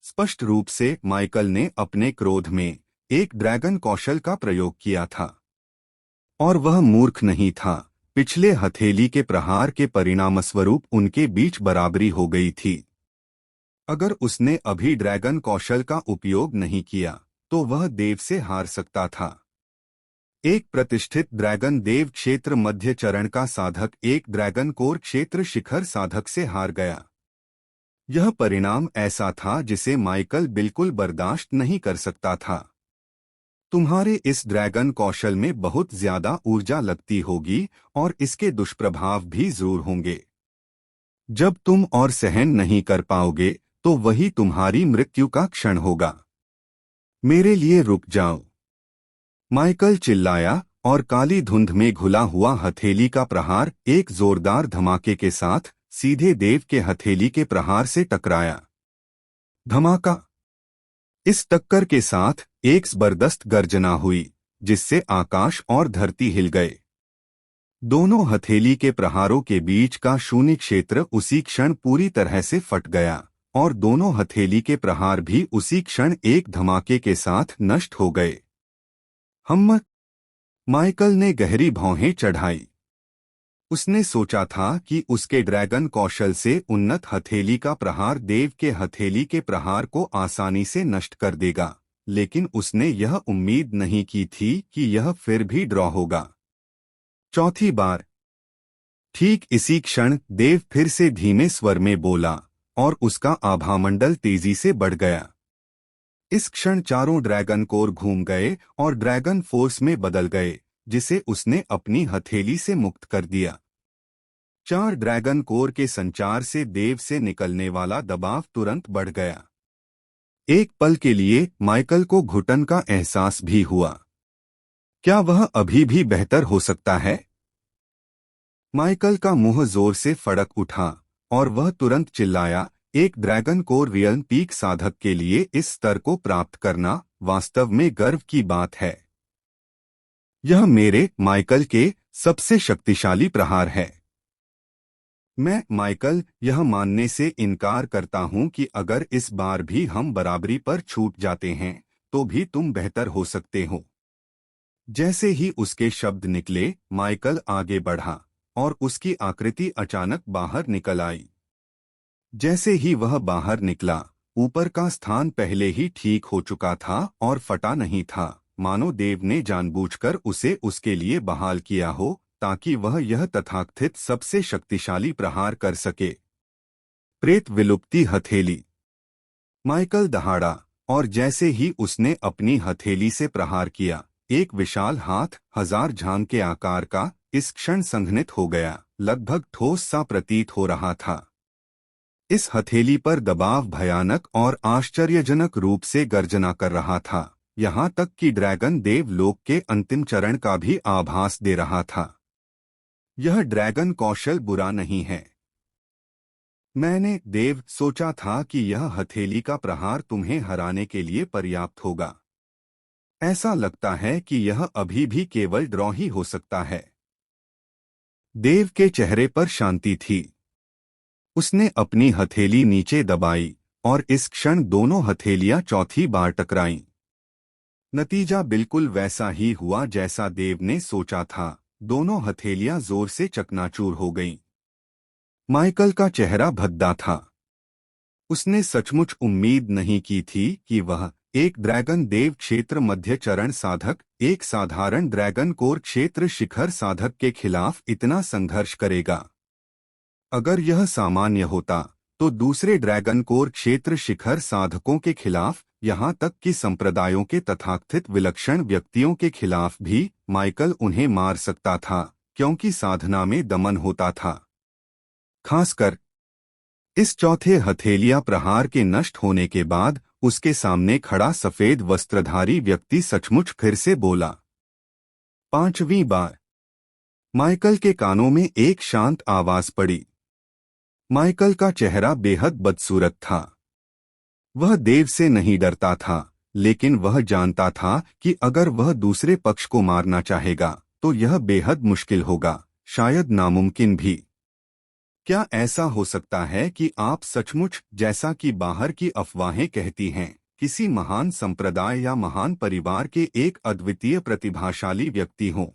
स्पष्ट रूप से माइकल ने अपने क्रोध में एक ड्रैगन कौशल का प्रयोग किया था, और वह मूर्ख नहीं था। पिछले हथेली के प्रहार के परिणामस्वरूप उनके बीच बराबरी हो गई थी। अगर उसने अभी ड्रैगन कौशल का उपयोग नहीं किया तो वह देव से हार सकता था। एक प्रतिष्ठित ड्रैगन देव क्षेत्र मध्य चरण का साधक एक ड्रैगन कोर क्षेत्र शिखर साधक से हार गया। यह परिणाम ऐसा था जिसे माइकल बिल्कुल बर्दाश्त नहीं कर सकता था। तुम्हारे इस ड्रैगन कौशल में बहुत ज्यादा ऊर्जा लगती होगी और इसके दुष्प्रभाव भी जरूर होंगे। जब तुम और सहन नहीं कर पाओगे तो वही तुम्हारी मृत्यु का क्षण होगा। मेरे लिए रुक जाओ, माइकल चिल्लाया, और काली धुंध में घुला हुआ हथेली का प्रहार एक जोरदार धमाके के साथ सीधे देव के हथेली के प्रहार से टकराया। धमाका! इस टक्कर के साथ एक जबरदस्त गर्जना हुई, जिससे आकाश और धरती हिल गए। दोनों हथेली के प्रहारों के बीच का शून्य क्षेत्र उसी क्षण पूरी तरह से फट गया, और दोनों हथेली के प्रहार भी उसी क्षण एक धमाके के साथ नष्ट हो गए। माइकल ने गहरी भौहें चढ़ाई। उसने सोचा था कि उसके ड्रैगन कौशल से उन्नत हथेली का प्रहार देव के हथेली के प्रहार को आसानी से नष्ट कर देगा, लेकिन उसने यह उम्मीद नहीं की थी कि यह फिर भी ड्रॉ होगा। चौथी बार। ठीक इसी क्षण देव फिर से धीमे स्वर में बोला, और उसका आभामंडल तेजी से बढ़ गया। इस क्षण चारों ड्रैगन कोर घूम गए और ड्रैगन फोर्स में बदल गए, जिसे उसने अपनी हथेली से मुक्त कर दिया। चार ड्रैगन कोर के संचार से देव से निकलने वाला दबाव तुरंत बढ़ गया। एक पल के लिए माइकल को घुटन का एहसास भी हुआ। क्या वह अभी भी बेहतर हो सकता है? माइकल का मुंह जोर से फड़क उठा और वह तुरंत चिल्लाया, एक ड्रैगन कोर रियल पीक साधक के लिए इस स्तर को प्राप्त करना वास्तव में गर्व की बात है। यह मेरे, माइकल, के सबसे शक्तिशाली प्रहार है। मैं, माइकल, यह मानने से इनकार करता हूं कि अगर इस बार भी हम बराबरी पर छूट जाते हैं तो भी तुम बेहतर हो सकते हो। जैसे ही उसके शब्द निकले, माइकल आगे बढ़ा और उसकी आकृति अचानक बाहर निकल आई। जैसे ही वह बाहर निकला, ऊपर का स्थान पहले ही ठीक हो चुका था और फटा नहीं था, मानो देव ने जानबूझकर उसे उसके लिए बहाल किया हो ताकि वह यह तथाकथित सबसे शक्तिशाली प्रहार कर सके। प्रेत विलुप्ति हथेली। माइकल दहाड़ा, और जैसे ही उसने अपनी हथेली से प्रहार किया, एक विशाल हाथ, हजार झांग के आकार का, इस क्षण संघनित हो गया, लगभग ठोस सा प्रतीत हो रहा था। इस हथेली पर दबाव भयानक और आश्चर्यजनक रूप से गर्जना कर रहा था, यहाँ तक कि ड्रैगन देव लोक के अंतिम चरण का भी आभास दे रहा था। यह ड्रैगन कौशल बुरा नहीं है। मैंने, देव, सोचा था कि यह हथेली का प्रहार तुम्हें हराने के लिए पर्याप्त होगा। ऐसा लगता है कि यह अभी भी केवल ड्रॉ ही हो सकता है। देव के चेहरे पर शांति थी। उसने अपनी हथेली नीचे दबाई और इस क्षण दोनों हथेलियां चौथी बार टकराईं। नतीजा बिल्कुल वैसा ही हुआ जैसा देव ने सोचा था। दोनों हथेलियां जोर से चकनाचूर हो गईं। माइकल का चेहरा भद्दा था। उसने सचमुच उम्मीद नहीं की थी कि वह, एक ड्रैगन देव क्षेत्र मध्य चरण साधक, एक साधारण ड्रैगन कोर क्षेत्र शिखर साधक के खिलाफ इतना संघर्ष करेगा। अगर यह सामान्य होता तो दूसरे ड्रैगन कोर क्षेत्र शिखर साधकों के खिलाफ, यहाँ तक कि संप्रदायों के तथाकथित विलक्षण व्यक्तियों के खिलाफ भी, माइकल उन्हें मार सकता था, क्योंकि साधना में दमन होता था। खासकर इस चौथे हथेलिया प्रहार के नष्ट होने के बाद उसके सामने खड़ा सफेद वस्त्रधारी व्यक्ति सचमुच फिर से बोला। 5वीं बार माइकल के कानों में एक शांत आवाज पड़ी। माइकल का चेहरा बेहद बदसूरत था। वह देव से नहीं डरता था, लेकिन वह जानता था कि अगर वह दूसरे पक्ष को मारना चाहेगा तो यह बेहद मुश्किल होगा, शायद नामुमकिन भी। क्या ऐसा हो सकता है कि आप सचमुच, जैसा कि बाहर की अफवाहें कहती हैं, किसी महान संप्रदाय या महान परिवार के एक अद्वितीय प्रतिभाशाली व्यक्ति हों?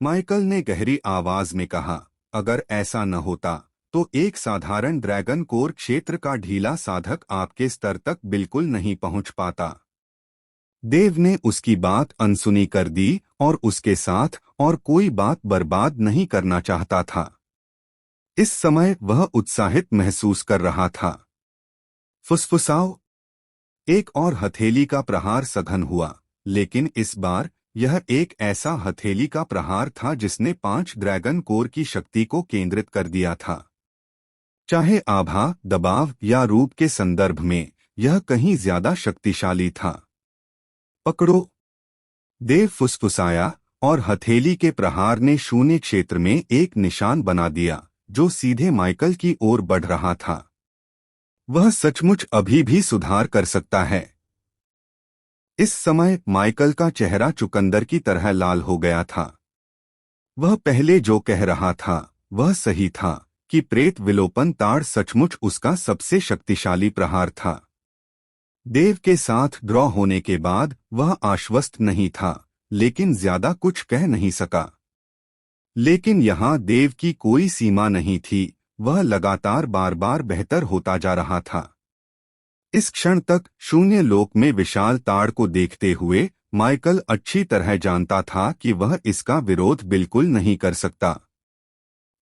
माइकल ने गहरी आवाज में कहा, अगर ऐसा न होता तो एक साधारण ड्रैगन कोर क्षेत्र का ढीला साधक आपके स्तर तक बिल्कुल नहीं पहुंच पाता। देव ने उसकी बात अनसुनी कर दी और उसके साथ और कोई बात बर्बाद नहीं करना चाहता था। इस समय वह उत्साहित महसूस कर रहा था। फुसफुसाओ। एक और हथेली का प्रहार सघन हुआ, लेकिन इस बार यह एक ऐसा हथेली का प्रहार था जिसने 5 ड्रैगन कोर की शक्ति को केंद्रित कर दिया था। चाहे आभा, दबाव या रूप के संदर्भ में, यह कहीं ज्यादा शक्तिशाली था। पकड़ो। देव फुसफुसाया और हथेली के प्रहार ने शून्य क्षेत्र में एक निशान बना दिया जो सीधे माइकल की ओर बढ़ रहा था। वह सचमुच अभी भी सुधार कर सकता है। इस समय माइकल का चेहरा चुकंदर की तरह लाल हो गया था। वह पहले जो कह रहा था वह सही था कि प्रेत विलोपन ताड़ सचमुच उसका सबसे शक्तिशाली प्रहार था। देव के साथ ड्रॉ होने के बाद वह आश्वस्त नहीं था, लेकिन ज्यादा कुछ कह नहीं सका। लेकिन यहाँ देव की कोई सीमा नहीं थी, वह लगातार बार बार बेहतर होता जा रहा था। इस क्षण तक शून्य लोक में विशाल ताड़ को देखते हुए माइकल अच्छी तरह जानता था कि वह इसका विरोध बिल्कुल नहीं कर सकता।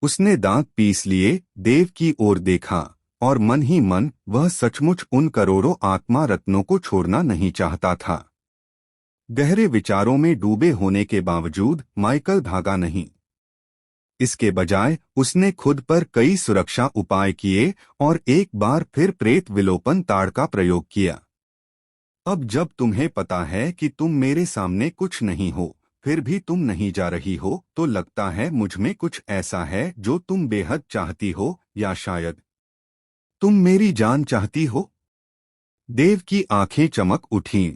उसने दांत पीस लिए, देव की ओर देखा और मन ही मन वह सचमुच उन करोड़ों आत्मा रत्नों को छोड़ना नहीं चाहता था। गहरे विचारों में डूबे होने के बावजूद माइकल भागा नहीं। इसके बजाय उसने खुद पर कई सुरक्षा उपाय किए और एक बार फिर प्रेत विलोपन ताड़ का प्रयोग किया। अब जब तुम्हें पता है कि तुम मेरे सामने कुछ नहीं हो, फिर भी तुम नहीं जा रही हो, तो लगता है मुझमें कुछ ऐसा है जो तुम बेहद चाहती हो, या शायद तुम मेरी जान चाहती हो। देव की आंखें चमक उठीं।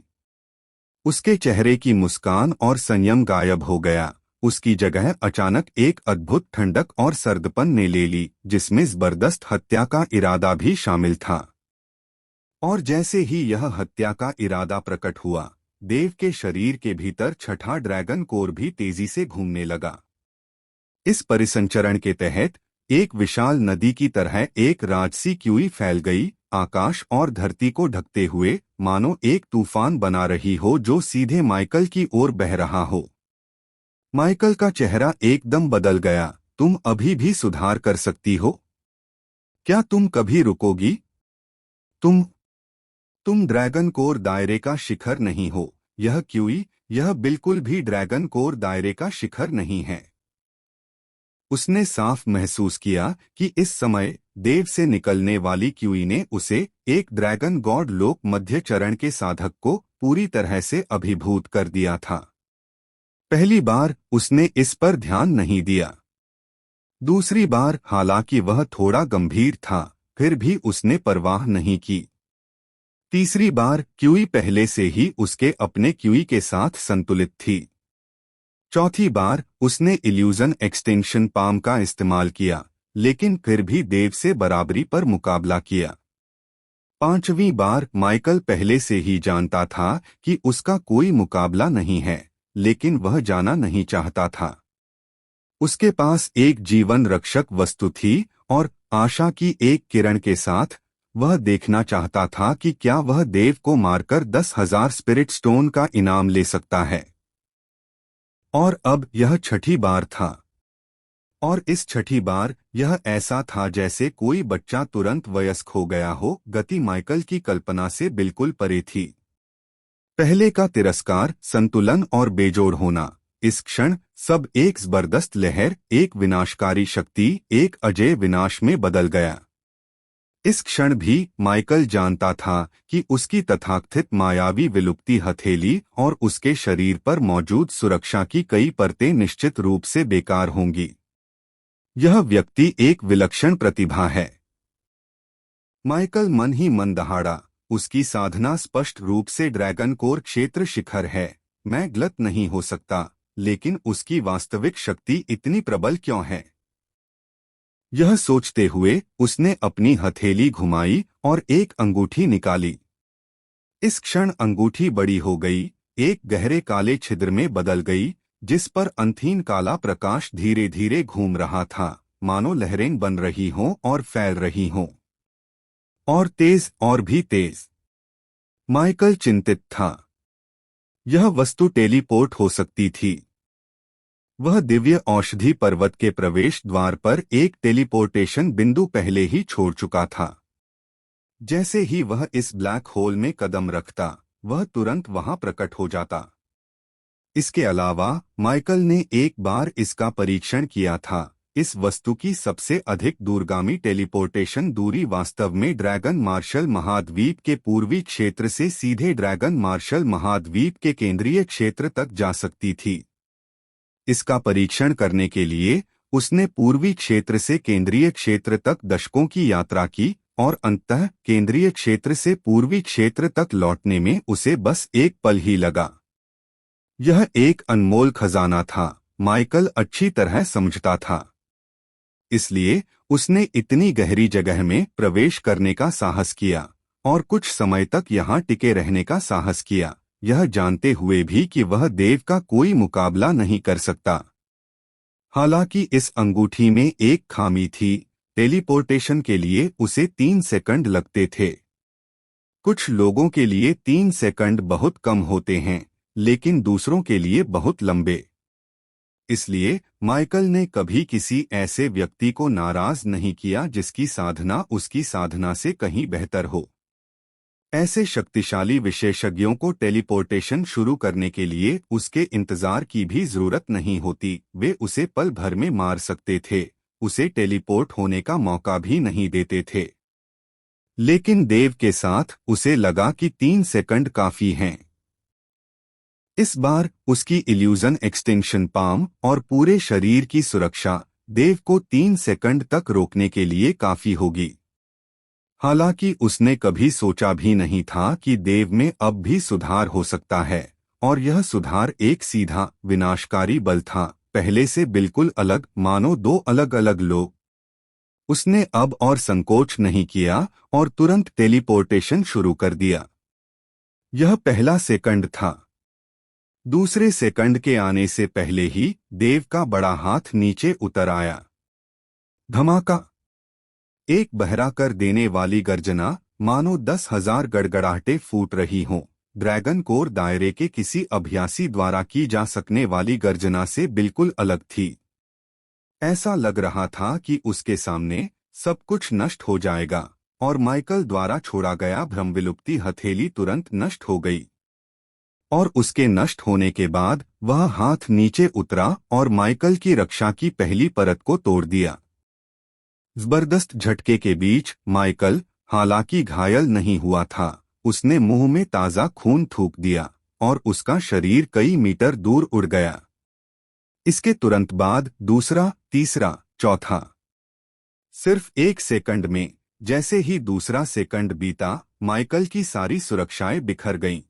उसके चेहरे की मुस्कान और संयम गायब हो गया। उसकी जगह अचानक एक अद्भुत ठंडक और सर्दपन ने ले ली, जिसमें जबरदस्त हत्या का इरादा भी शामिल था। और जैसे ही यह हत्या का इरादा प्रकट हुआ, देव के शरीर के भीतर छठा ड्रैगन कोर भी तेजी से घूमने लगा। इस परिसंचरण के तहत एक विशाल नदी की तरह एक राजसी क्यूई फैल गई, आकाश और धरती को ढकते हुए, मानो एक तूफान बना रही हो जो सीधे माइकल की ओर बह रहा हो। माइकल का चेहरा एकदम बदल गया। तुम अभी भी सुधार कर सकती हो। क्या तुम कभी रुकोगी? तुम ड्रैगन कोर दायरे का शिखर नहीं हो। यह क्यूई, यह बिल्कुल भी ड्रैगन कोर दायरे का शिखर नहीं है। उसने साफ महसूस किया कि इस समय देव से निकलने वाली क्यूई ने उसे, एक ड्रैगन गॉड लोक मध्य चरण के साधक को, पूरी तरह से अभिभूत कर दिया था। पहली बार उसने इस पर ध्यान नहीं दिया। दूसरी बार हालांकि वह थोड़ा गंभीर था, फिर भी उसने परवाह नहीं की। तीसरी बार क्यूई पहले से ही उसके अपने क्यूई के साथ संतुलित थी। चौथी बार उसने इल्यूजन एक्सटेंशन पाम का इस्तेमाल किया, लेकिन फिर भी देव से बराबरी पर मुकाबला किया। 5वीं बार माइकल पहले से ही जानता था कि उसका कोई मुकाबला नहीं है, लेकिन वह जाना नहीं चाहता था। उसके पास एक जीवन रक्षक वस्तु थी और आशा की एक किरण के साथ वह देखना चाहता था कि क्या वह देव को मारकर 10,000 स्पिरिट स्टोन का इनाम ले सकता है। और अब यह छठी बार था। और इस छठी बार यह ऐसा था जैसे कोई बच्चा तुरंत वयस्क हो गया हो। गति माइकल की कल्पना से बिल्कुल परे थी। पहले का तिरस्कार, संतुलन और बेजोड़ होना, इस क्षण सब एक जबरदस्त लहर, एक विनाशकारी शक्ति, एक अजय विनाश में बदल गया। इस क्षण भी माइकल जानता था कि उसकी तथाकथित मायावी विलुप्ति हथेली और उसके शरीर पर मौजूद सुरक्षा की कई परतें निश्चित रूप से बेकार होंगी। यह व्यक्ति एक विलक्षण प्रतिभा है। माइकल मन ही मन दहाड़ा। उसकी साधना स्पष्ट रूप से ड्रैगन कोर क्षेत्र शिखर है। मैं गलत नहीं हो सकता, लेकिन उसकी वास्तविक शक्ति इतनी प्रबल क्यों है? यह सोचते हुए उसने अपनी हथेली घुमाई और एक अंगूठी निकाली। इस क्षण अंगूठी बड़ी हो गई, एक गहरे काले छिद्र में बदल गई, जिस पर अंतहीन काला प्रकाश धीरे धीरे घूम रहा था, मानो लहरें बन रही हों और फैल रही हों। और तेज, और भी तेज। माइकल चिंतित था। यह वस्तु टेलीपोर्ट हो सकती थी। वह दिव्य औषधि पर्वत के प्रवेश द्वार पर एक टेलीपोर्टेशन बिंदु पहले ही छोड़ चुका था। जैसे ही वह इस ब्लैक होल में कदम रखता, वह तुरंत वहां प्रकट हो जाता। इसके अलावा माइकल ने एक बार इसका परीक्षण किया था। इस वस्तु की सबसे अधिक दूरगामी टेलीपोर्टेशन दूरी वास्तव में ड्रैगन मार्शल महाद्वीप के पूर्वी क्षेत्र से सीधे ड्रैगन मार्शल महाद्वीप के केंद्रीय क्षेत्र तक जा सकती थी। इसका परीक्षण करने के लिए उसने पूर्वी क्षेत्र से केंद्रीय क्षेत्र तक दशकों की यात्रा की और अंततः केंद्रीय क्षेत्र से पूर्वी क्षेत्र तक लौटने में उसे बस एक पल ही लगा। यह एक अनमोल खजाना था, माइकल अच्छी तरह समझता था। इसलिए उसने इतनी गहरी जगह में प्रवेश करने का साहस किया और कुछ समय तक यहाँ टिके रहने का साहस किया, यह जानते हुए भी कि वह देव का कोई मुकाबला नहीं कर सकता। हालांकि इस अंगूठी में एक खामी थी। टेलीपोर्टेशन के लिए उसे 3 सेकंड लगते थे। कुछ लोगों के लिए 3 सेकंड बहुत कम होते हैं, लेकिन दूसरों के लिए बहुत लंबे। इसलिए माइकल ने कभी किसी ऐसे व्यक्ति को नाराज नहीं किया जिसकी साधना उसकी साधना से कहीं बेहतर हो। ऐसे शक्तिशाली विशेषज्ञों को टेलीपोर्टेशन शुरू करने के लिए उसके इंतजार की भी जरूरत नहीं होती। वे उसे पल भर में मार सकते थे, उसे टेलीपोर्ट होने का मौका भी नहीं देते थे। लेकिन देव के साथ उसे लगा कि 3 सेकंड काफी हैं। इस बार उसकी इल्यूजन एक्सटेंशन पाम और पूरे शरीर की सुरक्षा देव को 3 सेकंड तक रोकने के लिए काफी होगी। हालांकि उसने कभी सोचा भी नहीं था कि देव में अब भी सुधार हो सकता है, और यह सुधार एक सीधा विनाशकारी बल था, पहले से बिल्कुल अलग, मानो 2 अलग अलग लोग। उसने अब और संकोच नहीं किया और तुरंत टेलीपोर्टेशन शुरू कर दिया। यह पहला सेकंड था। दूसरे सेकंड के आने से पहले ही देव का बड़ा हाथ नीचे उतर आया। धमाका! एक बहरा कर देने वाली गर्जना, मानो 10,000 गड़गड़ाहटें फूट रही हों। ड्रैगन कोर दायरे के किसी अभ्यासी द्वारा की जा सकने वाली गर्जना से बिल्कुल अलग थी। ऐसा लग रहा था कि उसके सामने सब कुछ नष्ट हो जाएगा, और माइकल द्वारा छोड़ा गया भ्रमविलुप्ति हथेली तुरंत नष्ट हो गई। और उसके नष्ट होने के बाद वह हाथ नीचे उतरा और माइकल की रक्षा की पहली परत को तोड़ दिया। जबरदस्त झटके के बीच माइकल, हालांकि घायल नहीं हुआ था, उसने मुंह में ताजा खून थूक दिया और उसका शरीर कई मीटर दूर उड़ गया। इसके तुरंत बाद दूसरा, तीसरा, चौथा। सिर्फ 1 सेकंड में, जैसे ही दूसरा सेकंड बीता, माइकल की सारी सुरक्षाएं बिखर गईं।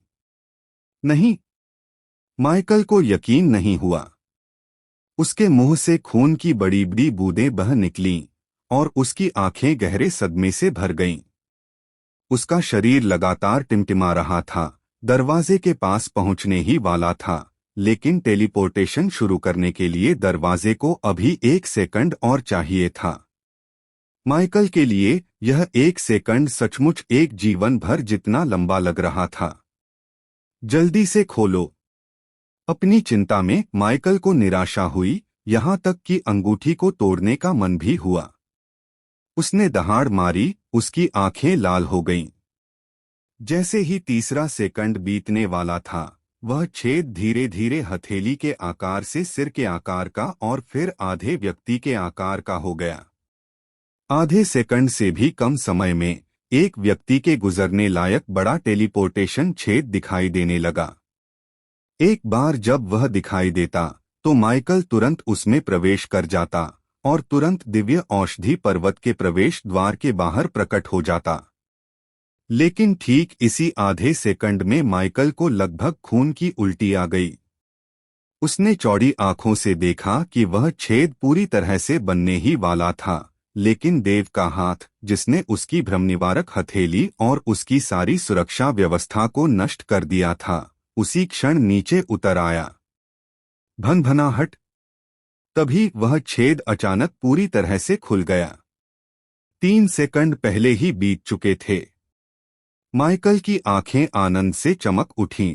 नहीं, माइकल को यकीन नहीं हुआ। उसके मुंह से खून की बड़ी बड़ी बूंदें बह निकलीं और उसकी आंखें गहरे सदमे से भर गईं। उसका शरीर लगातार टिमटिमा रहा था, दरवाजे के पास पहुंचने ही वाला था, लेकिन टेलीपोर्टेशन शुरू करने के लिए दरवाजे को अभी 1 सेकंड और चाहिए था। माइकल के लिए यह 1 सेकंड सचमुच एक जीवन भर जितना लंबा लग रहा था। जल्दी से खोलो। अपनी चिंता में माइकल को निराशा हुई, यहां तक कि अंगूठी को तोड़ने का मन भी हुआ। उसने दहाड़ मारी, उसकी आंखें लाल हो गईं। जैसे ही 3 सेकंड बीतने वाला था, वह छेद धीरे धीरे हथेली के आकार से सिर के आकार का और फिर आधे व्यक्ति के आकार का हो गया। आधे सेकंड से भी कम समय में एक व्यक्ति के गुजरने लायक बड़ा टेलीपोर्टेशन छेद दिखाई देने लगा। एक बार जब वह दिखाई देता तो माइकल तुरंत उसमें प्रवेश कर जाता और तुरंत दिव्य औषधि पर्वत के प्रवेश द्वार के बाहर प्रकट हो जाता। लेकिन ठीक इसी आधे सेकंड में माइकल को लगभग खून की उल्टी आ गई। उसने चौड़ी आंखों से देखा कि वह छेद पूरी तरह से बनने ही वाला था, लेकिन देव का हाथ, जिसने उसकी भ्रमनिवारक हथेली और उसकी सारी सुरक्षा व्यवस्था को नष्ट कर दिया था, उसी क्षण नीचे उतर आया। भनभनाहट। तभी वह छेद अचानक पूरी तरह से खुल गया। 3 सेकंड पहले ही बीत चुके थे। माइकल की आंखें आनंद से चमक उठीं।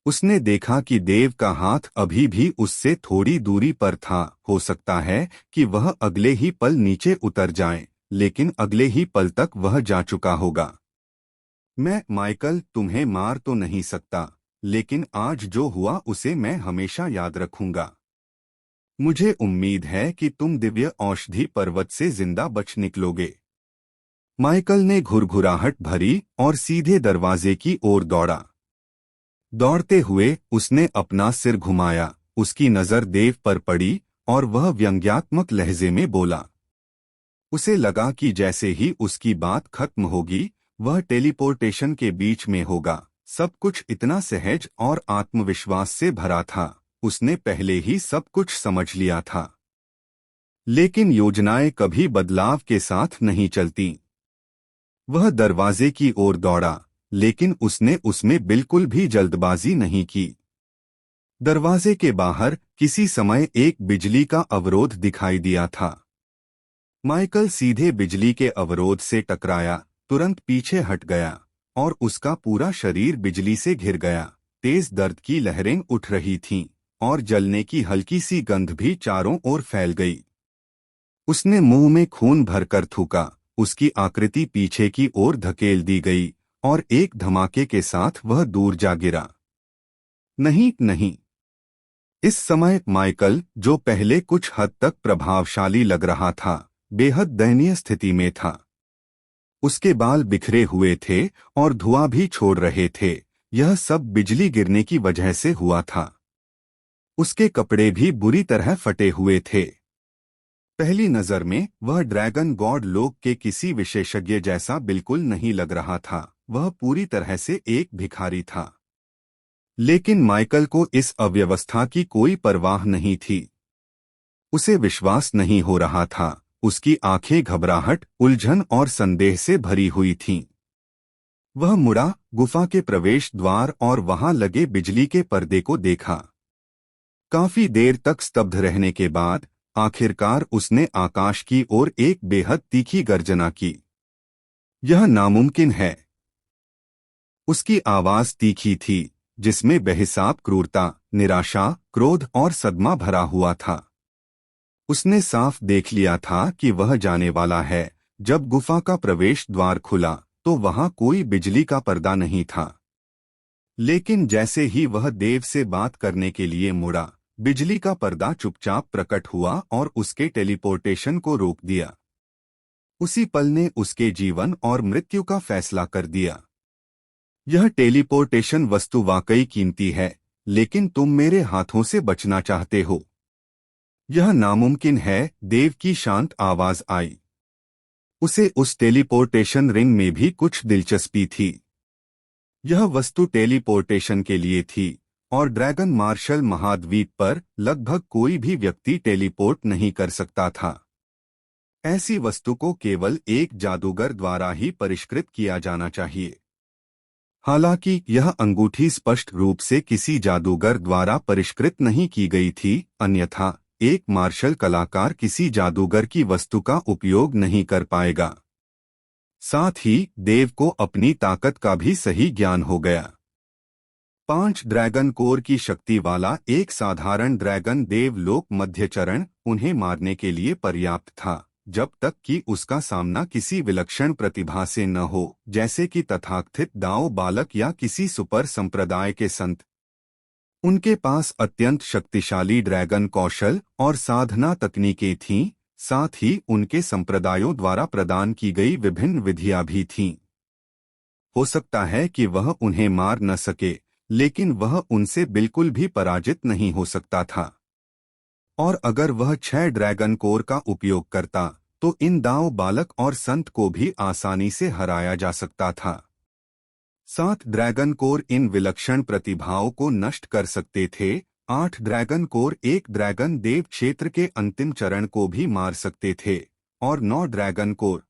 उसने देखा कि देव का हाथ अभी भी उससे थोड़ी दूरी पर था। हो सकता है कि वह अगले ही पल नीचे उतर जाए, लेकिन अगले ही पल तक वह जा चुका होगा। मैं माइकल तुम्हें मार तो नहीं सकता, लेकिन आज जो हुआ उसे मैं हमेशा याद रखूंगा। मुझे उम्मीद है कि तुम दिव्य औषधि पर्वत से जिंदा बच निकलोगे। माइकल ने घुरघुराहट भरी और सीधे दरवाजे की ओर दौड़ा। दौड़ते हुए उसने अपना सिर घुमाया, उसकी नजर देव पर पड़ी और वह व्यंग्यात्मक लहजे में बोला। उसे लगा कि जैसे ही उसकी बात खत्म होगी, वह टेलीपोर्टेशन के बीच में होगा। सब कुछ इतना सहज और आत्मविश्वास से भरा था, उसने पहले ही सब कुछ समझ लिया था। लेकिन योजनाएं कभी बदलाव के साथ नहीं चलती। वह दरवाजे की ओर दौड़ा, लेकिन उसने उसमें बिल्कुल भी जल्दबाजी नहीं की। दरवाजे के बाहर किसी समय एक बिजली का अवरोध दिखाई दिया था। माइकल सीधे बिजली के अवरोध से टकराया, तुरंत पीछे हट गया और उसका पूरा शरीर बिजली से घिर गया। तेज दर्द की लहरें उठ रही थीं और जलने की हल्की सी गंध भी चारों ओर फैल गई। उसने मुंह में खून भरकर थूका, उसकी आकृति पीछे की ओर धकेल दी गई और एक धमाके के साथ वह दूर जा गिरा। नहीं नहीं। इस समय माइकल, जो पहले कुछ हद तक प्रभावशाली लग रहा था, बेहद दयनीय स्थिति में था। उसके बाल बिखरे हुए थे और धुआं भी छोड़ रहे थे। यह सब बिजली गिरने की वजह से हुआ था। उसके कपड़े भी बुरी तरह फटे हुए थे। पहली नजर में वह ड्रैगन गॉड लोक के किसी विशेषज्ञ जैसा बिल्कुल नहीं लग रहा था। वह पूरी तरह से एक भिखारी था। लेकिन माइकल को इस अव्यवस्था की कोई परवाह नहीं थी। उसे विश्वास नहीं हो रहा था। उसकी आंखें घबराहट, उलझन और संदेह से भरी हुई थीं। वह मुड़ा, गुफा के प्रवेश द्वार और वहां लगे बिजली के पर्दे को देखा। काफी देर तक स्तब्ध रहने के बाद आखिरकार उसने आकाश की ओर एक बेहद तीखी गर्जना की। यह नामुमकिन है। उसकी आवाज तीखी थी, जिसमें बेहिसाब क्रूरता, निराशा, क्रोध और सदमा भरा हुआ था। उसने साफ देख लिया था कि वह जाने वाला है। जब गुफा का प्रवेश द्वार खुला तो वहां कोई बिजली का पर्दा नहीं था। लेकिन जैसे ही वह देव से बात करने के लिए मुड़ा, बिजली का पर्दा चुपचाप प्रकट हुआ और उसके टेलीपोर्टेशन को रोक दिया। उसी पल ने उसके जीवन और मृत्यु का फैसला कर दिया। यह टेलीपोर्टेशन वस्तु वाकई कीमती है, लेकिन तुम मेरे हाथों से बचना चाहते हो। यह नामुमकिन है, देव की शांत आवाज आई। उसे उस टेलीपोर्टेशन रिंग में भी कुछ दिलचस्पी थी। यह वस्तु टेलीपोर्टेशन के लिए थी और ड्रैगन मार्शल महाद्वीप पर लगभग कोई भी व्यक्ति टेलीपोर्ट नहीं कर सकता था। ऐसी वस्तु को केवल एक जादूगर द्वारा ही परिष्कृत किया जाना चाहिए। हालांकि यह अंगूठी स्पष्ट रूप से किसी जादूगर द्वारा परिष्कृत नहीं की गई थी, अन्यथा एक मार्शल कलाकार किसी जादूगर की वस्तु का उपयोग नहीं कर पाएगा। साथ ही देव को अपनी ताकत का भी सही ज्ञान हो गया। 5 ड्रैगन कोर की शक्ति वाला एक साधारण ड्रैगन देवलोक मध्यचरण उन्हें मारने के लिए पर्याप्त था, जब तक कि उसका सामना किसी विलक्षण प्रतिभा से न हो, जैसे कि तथाकथित दाओ बालक या किसी सुपर संप्रदाय के संत। उनके पास अत्यंत शक्तिशाली ड्रैगन कौशल और साधना तकनीकें थीं, साथ ही उनके संप्रदायों द्वारा प्रदान की गई विभिन्न विधियां भी थीं। हो सकता है कि वह उन्हें मार न सके, लेकिन वह उनसे बिल्कुल भी पराजित नहीं हो सकता था। और अगर वह 6 ड्रैगन कोर का उपयोग करता, तो इन दांव बालक और संत को भी आसानी से हराया जा सकता था। 7 ड्रैगन कोर इन विलक्षण प्रतिभाओं को नष्ट कर सकते थे। 8 ड्रैगन कोर एक ड्रैगन देव क्षेत्र के अंतिम चरण को भी मार सकते थे, और 9 ड्रैगन कोर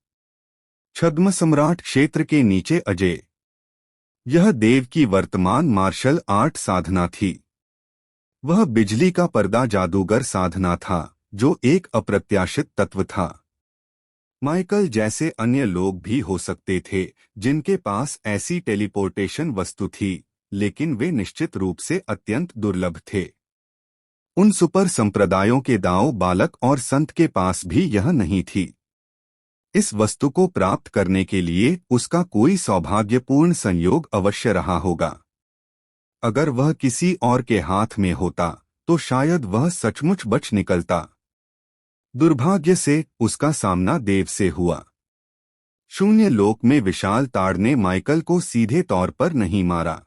छद्म सम्राट क्षेत्र के नीचे अजय। यह देव की वर्तमान मार्शल आर्ट साधना थी। वह बिजली का पर्दा जादूगर साधना था, जो एक अप्रत्याशित तत्व था। माइकल जैसे अन्य लोग भी हो सकते थे जिनके पास ऐसी टेलीपोर्टेशन वस्तु थी, लेकिन वे निश्चित रूप से अत्यंत दुर्लभ थे। उन सुपर संप्रदायों के दांव बालक और संत के पास भी यह नहीं थी। इस वस्तु को प्राप्त करने के लिए उसका कोई सौभाग्यपूर्ण संयोग अवश्य रहा होगा। अगर वह किसी और के हाथ में होता, तो शायद वह सचमुच बच निकलता। दुर्भाग्य से उसका सामना देव से हुआ। शून्य लोक में विशाल ताड़ ने माइकल को सीधे तौर पर नहीं मारा,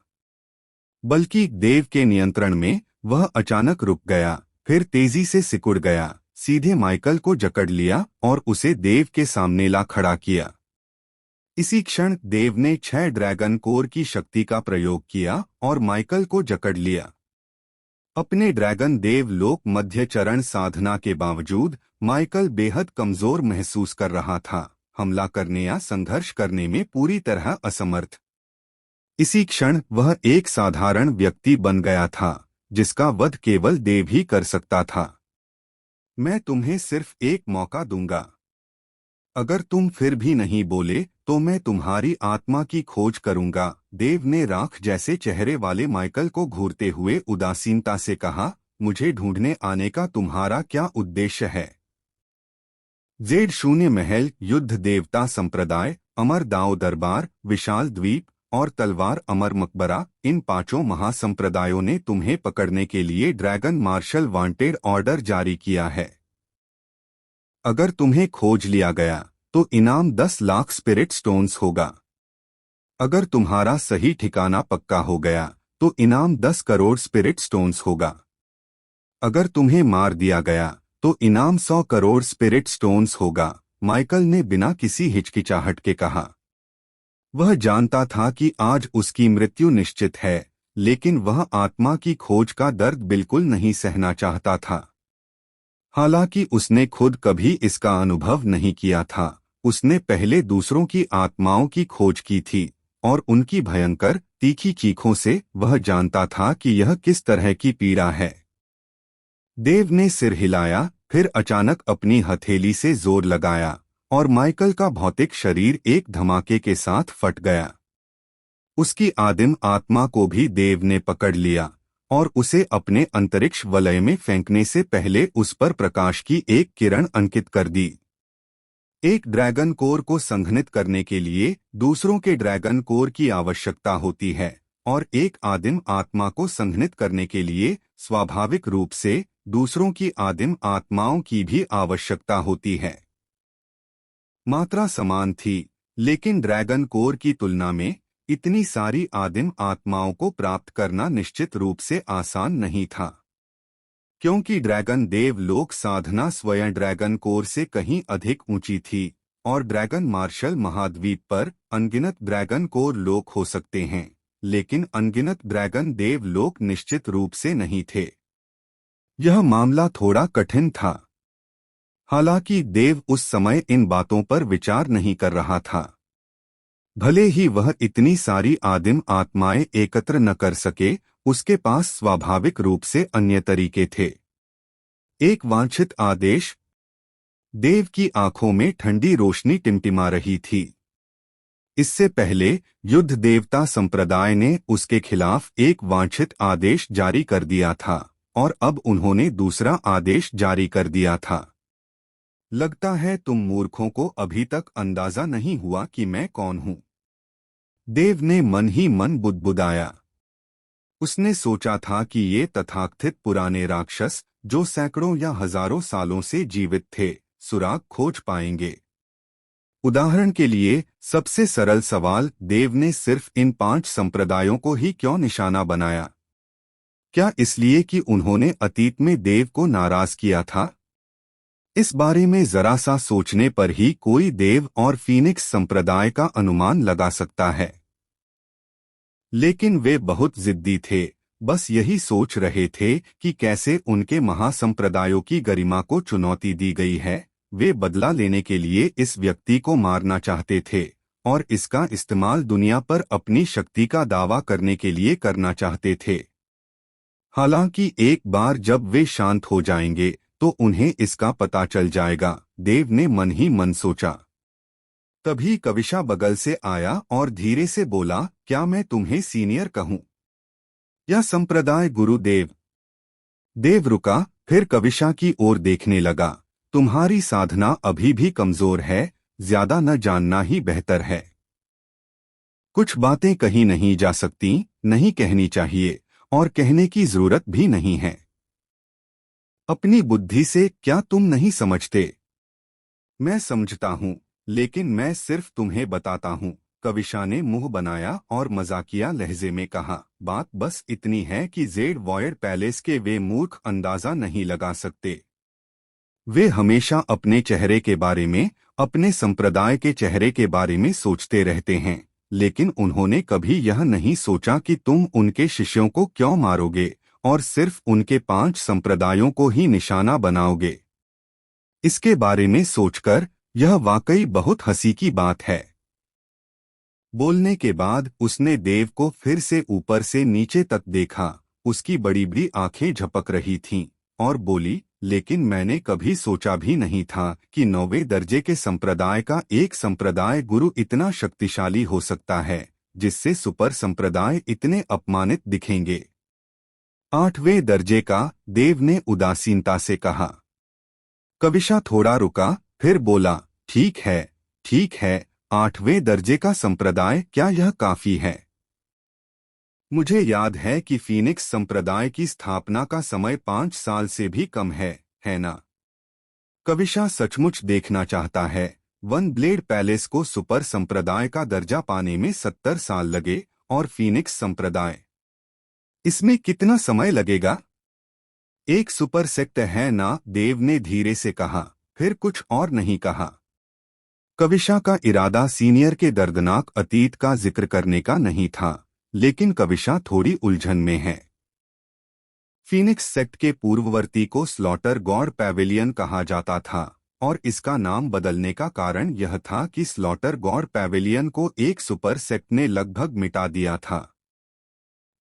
बल्कि देव के नियंत्रण में वह अचानक रुक गया, फिर तेजी से सिकुड़ गया, सीधे माइकल को जकड़ लिया और उसे देव के सामने ला खड़ा किया। इसी क्षण देव ने 6 ड्रैगन कोर की शक्ति का प्रयोग किया और माइकल को जकड़ लिया। अपने ड्रैगन देवलोक मध्य चरण साधना के बावजूद माइकल बेहद कमजोर महसूस कर रहा था, हमला करने या संघर्ष करने में पूरी तरह असमर्थ। इसी क्षण वह एक साधारण व्यक्ति बन गया था, जिसका वध केवल देव ही कर सकता था। मैं तुम्हें सिर्फ एक मौका दूंगा। अगर तुम फिर भी नहीं बोले, तो मैं तुम्हारी आत्मा की खोज करूंगा, देव ने राख जैसे चेहरे वाले माइकल को घूरते हुए उदासीनता से कहा। मुझे ढूंढने आने का तुम्हारा क्या उद्देश्य है? जेड शून्य महल, युद्ध देवता संप्रदाय, अमर दाव दरबार, विशाल द्वीप और तलवार अमर मकबरा, इन 5 महासंप्रदायों ने तुम्हें पकड़ने के लिए ड्रैगन मार्शल वांटेड ऑर्डर जारी किया है। अगर तुम्हें खोज लिया गया, तो इनाम 10 लाख स्पिरिट स्टोन्स होगा। अगर तुम्हारा सही ठिकाना पक्का हो गया, तो इनाम 10 करोड़ स्पिरिट स्टोन्स होगा। अगर तुम्हें मार दिया गया, तो इनाम 100 करोड़ स्पिरिट स्टोन्स होगा, माइकल ने बिना किसी हिचकिचाहट के कहा। वह जानता था कि आज उसकी मृत्यु निश्चित है, लेकिन वह आत्मा की खोज का दर्द बिल्कुल नहीं सहना चाहता था। हालांकि उसने खुद कभी इसका अनुभव नहीं किया था, उसने पहले दूसरों की आत्माओं की खोज की थी, और उनकी भयंकर तीखी चीखों से वह जानता था कि यह किस तरह की पीड़ा है। देव ने सिर हिलाया, फिर अचानक अपनी हथेली से जोर लगाया, और माइकल का भौतिक शरीर एक धमाके के साथ फट गया। उसकी आदिम आत्मा को भी देव ने पकड़ लिया और उसे अपने अंतरिक्ष वलय में फेंकने से पहले उस पर प्रकाश की एक किरण अंकित कर दी। एक ड्रैगन कोर को संघनित करने के लिए दूसरों के ड्रैगन कोर की आवश्यकता होती है, और एक आदिम आत्मा को संघनित करने के लिए स्वाभाविक रूप से दूसरों की आदिम आत्माओं की भी आवश्यकता होती है। मात्रा समान थी, लेकिन ड्रैगन कोर की तुलना में इतनी सारी आदिम आत्माओं को प्राप्त करना निश्चित रूप से आसान नहीं था, क्योंकि ड्रैगन देवलोक साधना स्वयं ड्रैगन कोर से कहीं अधिक ऊंची थी, और ड्रैगन मार्शल महाद्वीप पर अनगिनत ड्रैगन कोर लोक हो सकते हैं, लेकिन अनगिनत ड्रैगन देवलोक निश्चित रूप से नहीं थे। यह मामला थोड़ा कठिन था। हालांकि देव उस समय इन बातों पर विचार नहीं कर रहा था। भले ही वह इतनी सारी आदिम आत्माएं एकत्र न कर सके, उसके पास स्वाभाविक रूप से अन्य तरीके थे। एक वांछित आदेश। देव की आंखों में ठंडी रोशनी टिमटिमा रही थी। इससे पहले युद्ध देवता संप्रदाय ने उसके खिलाफ एक वांछित आदेश जारी कर दिया था, और अब उन्होंने दूसरा आदेश जारी कर दिया था। लगता है तुम मूर्खों को अभी तक अंदाजा नहीं हुआ कि मैं कौन हूं। देव ने मन ही मन बुदबुदाया। उसने सोचा था कि ये तथाकथित पुराने राक्षस, जो सैकड़ों या हजारों सालों से जीवित थे, सुराग खोज पाएंगे। उदाहरण के लिए, सबसे सरल सवाल, देव ने सिर्फ इन 5 संप्रदायों को ही क्यों निशाना बनाया? क्या इसलिए कि उन्होंने अतीत में देव को नाराज किया था? इस बारे में जरा सा सोचने पर ही कोई देव और फीनिक्स संप्रदाय का अनुमान लगा सकता है। लेकिन वे बहुत जिद्दी थे, बस यही सोच रहे थे कि कैसे उनके महासंप्रदायों की गरिमा को चुनौती दी गई है। वे बदला लेने के लिए इस व्यक्ति को मारना चाहते थे, और इसका इस्तेमाल दुनिया पर अपनी शक्ति का दावा करने के लिए करना चाहते थे। हालांकि एक बार जब वे शांत हो जाएंगे तो उन्हें इसका पता चल जाएगा, देव ने मन ही मन सोचा। तभी कविशा बगल से आया और धीरे से बोला, क्या मैं तुम्हें सीनियर कहूं या संप्रदाय गुरुदेव? देव रुका, फिर कविशा की ओर देखने लगा। तुम्हारी साधना अभी भी कमजोर है, ज्यादा न जानना ही बेहतर है। कुछ बातें कही नहीं जा सकती, नहीं कहनी चाहिए, और कहने की जरूरत भी नहीं है। अपनी बुद्धि से क्या तुम नहीं समझते? मैं समझता हूं, लेकिन मैं सिर्फ तुम्हें बताता हूं, कविशा ने मुंह बनाया और मजाकिया लहजे में कहा। बात बस इतनी है कि जेड वॉयड पैलेस के वे मूर्ख अंदाजा नहीं लगा सकते। वे हमेशा अपने चेहरे के बारे में, अपने संप्रदाय के चेहरे के बारे में सोचते रहते हैं, लेकिन उन्होंने कभी यह नहीं सोचा कि तुम उनके शिष्यों को क्यों मारोगे और सिर्फ उनके 5 संप्रदायों को ही निशाना बनाओगे। इसके बारे में सोचकर यह वाकई बहुत हंसी की बात है। बोलने के बाद उसने देव को फिर से ऊपर से नीचे तक देखा। उसकी बड़ी बड़ी आंखें झपक रही थीं, और बोली, लेकिन मैंने कभी सोचा भी नहीं था कि 9वें दर्जे के संप्रदाय का एक संप्रदाय गुरु इतना शक्तिशाली हो सकता है, जिससे सुपर संप्रदाय इतने अपमानित दिखेंगे। 8वें दर्जे का, देव ने उदासीनता से कहा। कविशा थोड़ा रुका, फिर बोला, ठीक है, 8वें दर्जे का संप्रदाय, क्या यह काफी है? मुझे याद है कि फीनिक्स संप्रदाय की स्थापना का समय 5 साल से भी कम है ना? कविशा सचमुच देखना चाहता है। वन ब्लेड पैलेस को सुपर संप्रदाय का दर्जा पाने में 70 साल लगे, और फीनिक्स संप्रदाय, इसमें कितना समय लगेगा? एक सुपर सेक्ट है ना? देव ने धीरे से कहा, फिर कुछ और नहीं कहा। कविशा का इरादा सीनियर के दर्दनाक अतीत का जिक्र करने का नहीं था, लेकिन कविशा थोड़ी उलझन में है। फीनिक्स सेक्ट के पूर्ववर्ती को स्लॉटर गॉड पैवेलियन कहा जाता था, और इसका नाम बदलने का कारण यह था कि स्लॉटर गॉड पैवेलियन को एक सुपर सेक्ट ने लगभग मिटा दिया था।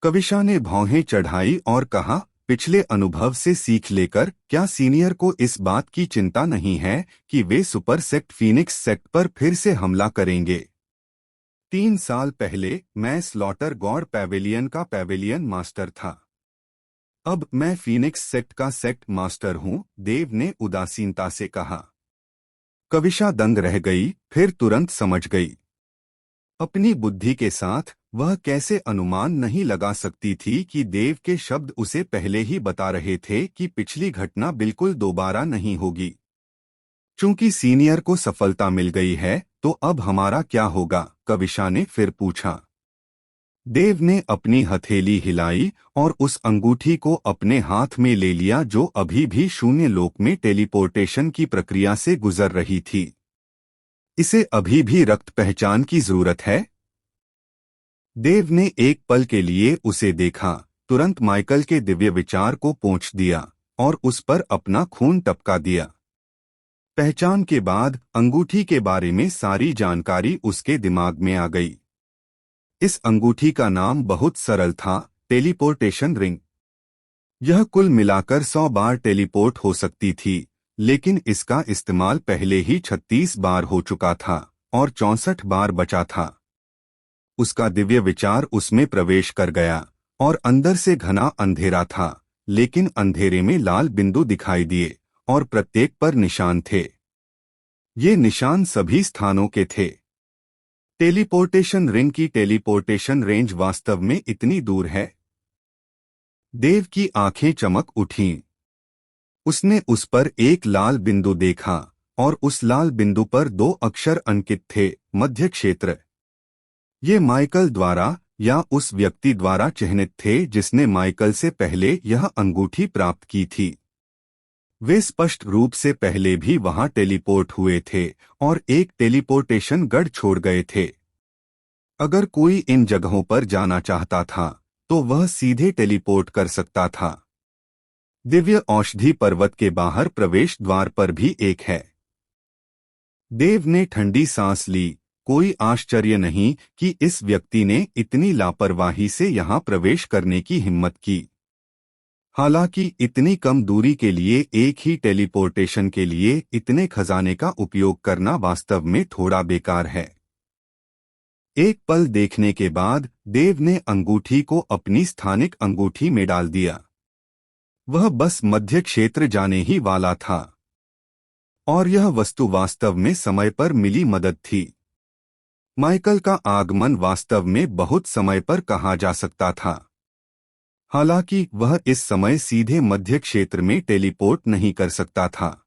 कविशा ने भौहें चढ़ाई और कहा, पिछले अनुभव से सीख लेकर क्या सीनियर को इस बात की चिंता नहीं है कि वे सुपर सेक्ट फीनिक्स सेक्ट पर फिर से हमला करेंगे? 3 साल पहले मैं स्लॉटर गॉड पैवेलियन का पैवेलियन मास्टर था। अब मैं फीनिक्स सेक्ट का सेक्ट मास्टर हूं, देव ने उदासीनता से कहा। कविशा दंग रह गई, फिर तुरंत समझ गई। अपनी बुद्धि के साथ वह कैसे अनुमान नहीं लगा सकती थी कि देव के शब्द उसे पहले ही बता रहे थे कि पिछली घटना बिल्कुल दोबारा नहीं होगी। चूंकि सीनियर को सफलता मिल गई है, तो अब हमारा क्या होगा? कविशा ने फिर पूछा। देव ने अपनी हथेली हिलाई और उस अंगूठी को अपने हाथ में ले लिया जो अभी भी शून्य लोक में टेलीपोर्टेशन की प्रक्रिया से गुजर रही थी। इसे अभी भी रक्त पहचान की जरूरत है? देव ने एक पल के लिए उसे देखा, तुरंत माइकल के दिव्य विचार को पोंछ दिया और उस पर अपना खून टपका दिया। पहचान के बाद अंगूठी के बारे में सारी जानकारी उसके दिमाग में आ गई। इस अंगूठी का नाम बहुत सरल था, टेलीपोर्टेशन रिंग। यह कुल मिलाकर 100 बार टेलीपोर्ट हो सकती थी, लेकिन इसका इस्तेमाल पहले ही 36 बार हो चुका था और 64 बार बचा था। उसका दिव्य विचार उसमें प्रवेश कर गया और अंदर से घना अंधेरा था, लेकिन अंधेरे में लाल बिंदु दिखाई दिए और प्रत्येक पर निशान थे। ये निशान सभी स्थानों के थे। टेलीपोर्टेशन रिंग की टेलीपोर्टेशन रेंज वास्तव में इतनी दूर है। देव की आंखें चमक उठीं। उसने उस पर एक लाल बिंदु देखा और उस लाल बिंदु पर 2 अक्षर अंकित थे, मध्य क्षेत्र। ये माइकल द्वारा या उस व्यक्ति द्वारा चिह्नित थे जिसने माइकल से पहले यह अंगूठी प्राप्त की थी। वे स्पष्ट रूप से पहले भी वहां टेलीपोर्ट हुए थे और एक टेलीपोर्टेशन गढ़ छोड़ गए थे। अगर कोई इन जगहों पर जाना चाहता था तो वह सीधे टेलीपोर्ट कर सकता था। दिव्य औषधि पर्वत के बाहर प्रवेश द्वार पर भी एक है। देव ने ठंडी सांस ली। कोई आश्चर्य नहीं कि इस व्यक्ति ने इतनी लापरवाही से यहां प्रवेश करने की हिम्मत की। हालांकि इतनी कम दूरी के लिए एक ही टेलीपोर्टेशन के लिए इतने खजाने का उपयोग करना वास्तव में थोड़ा बेकार है। एक पल देखने के बाद देव ने अंगूठी को अपनी स्थानिक अंगूठी में डाल दिया। वह बस मध्य क्षेत्र जाने ही वाला था और यह वस्तु वास्तव में समय पर मिली मदद थी। माइकल का आगमन वास्तव में बहुत समय पर कहा जा सकता था। हालांकि वह इस समय सीधे मध्य क्षेत्र में टेलीपोर्ट नहीं कर सकता था।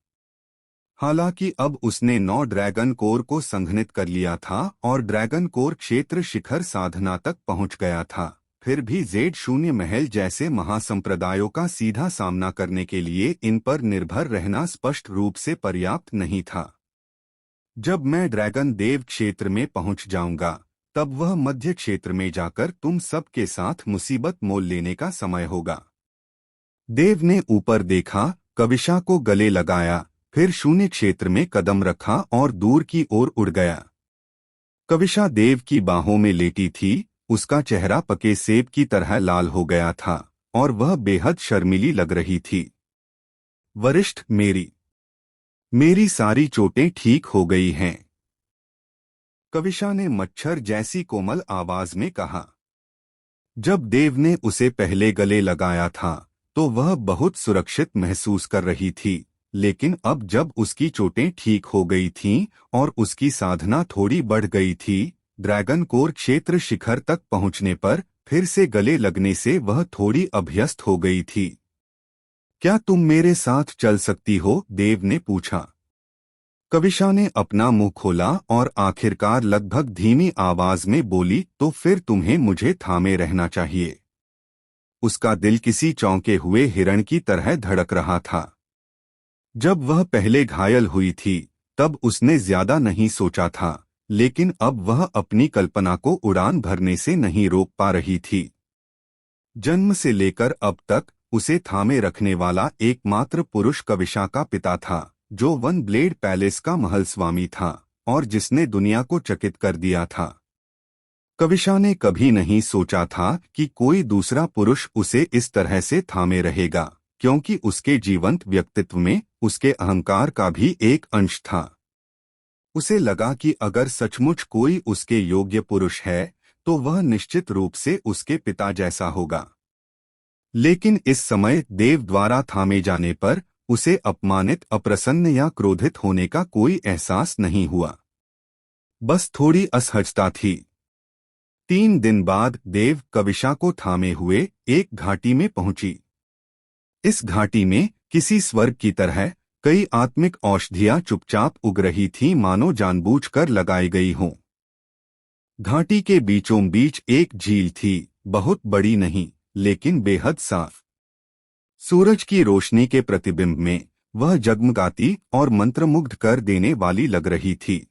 हालांकि अब उसने 9 ड्रैगन कोर को संघनित कर लिया था और ड्रैगन कोर क्षेत्र शिखर साधना तक पहुंच गया था, फिर भी Z0 महल जैसे महासंप्रदायों का सीधा सामना करने के लिए इन पर निर्भर रहना स्पष्ट रूप से पर्याप्त नहीं था। जब मैं ड्रैगन देव क्षेत्र में पहुंच जाऊंगा, तब वह मध्य क्षेत्र में जाकर तुम सब के साथ मुसीबत मोल लेने का समय होगा। देव ने ऊपर देखा, कविशा को गले लगाया, फिर शून्य क्षेत्र में कदम रखा और दूर की ओर उड़ गया। कविशा देव की बाहों में लेटी थी। उसका चेहरा पके सेब की तरह लाल हो गया था और वह बेहद शर्मीली लग रही थी। वरिष्ठ, मेरी सारी चोटें ठीक हो गई हैं, कविशा ने मच्छर जैसी कोमल आवाज में कहा। जब देव ने उसे पहले गले लगाया था तो वह बहुत सुरक्षित महसूस कर रही थी, लेकिन अब जब उसकी चोटें ठीक हो गई थीं और उसकी साधना थोड़ी बढ़ गई थी, ड्रैगन कोर क्षेत्र शिखर तक पहुंचने पर फिर से गले लगने से वह थोड़ी अभ्यस्त हो गई थी। क्या तुम मेरे साथ चल सकती हो? देव ने पूछा। कविशा ने अपना मुंह खोला और आखिरकार लगभग धीमी आवाज में बोली, तो फिर तुम्हें मुझे थामे रहना चाहिए। उसका दिल किसी चौंके हुए हिरण की तरह धड़क रहा था। जब वह पहले घायल हुई थी तब उसने ज्यादा नहीं सोचा था, लेकिन अब वह अपनी कल्पना को उड़ान भरने से नहीं रोक पा रही थी। जन्म से लेकर अब तक उसे थामे रखने वाला एकमात्र पुरुष कविशा का पिता था, जो वन ब्लेड पैलेस का महल स्वामी था और जिसने दुनिया को चकित कर दिया था। कविशा ने कभी नहीं सोचा था कि कोई दूसरा पुरुष उसे इस तरह से थामे रहेगा, क्योंकि उसके जीवंत व्यक्तित्व में उसके अहंकार का भी एक अंश था। उसे लगा कि अगर सचमुच कोई उसके योग्य पुरुष है तो वह निश्चित रूप से उसके पिता जैसा होगा। लेकिन इस समय देव द्वारा थामे जाने पर उसे अपमानित, अप्रसन्न या क्रोधित होने का कोई एहसास नहीं हुआ, बस थोड़ी असहजता थी। 3 दिन बाद देव कविशा को थामे हुए एक घाटी में पहुंची। इस घाटी में किसी स्वर्ग की तरह कई आत्मिक औषधियां चुपचाप उग रही थीं, मानो जानबूझकर लगाई गई हों। घाटी के बीचों बीच एक झील थी, बहुत बड़ी नहीं लेकिन बेहद साफ। सूरज की रोशनी के प्रतिबिंब में वह जगमगाती और मंत्रमुग्ध कर देने वाली लग रही थी।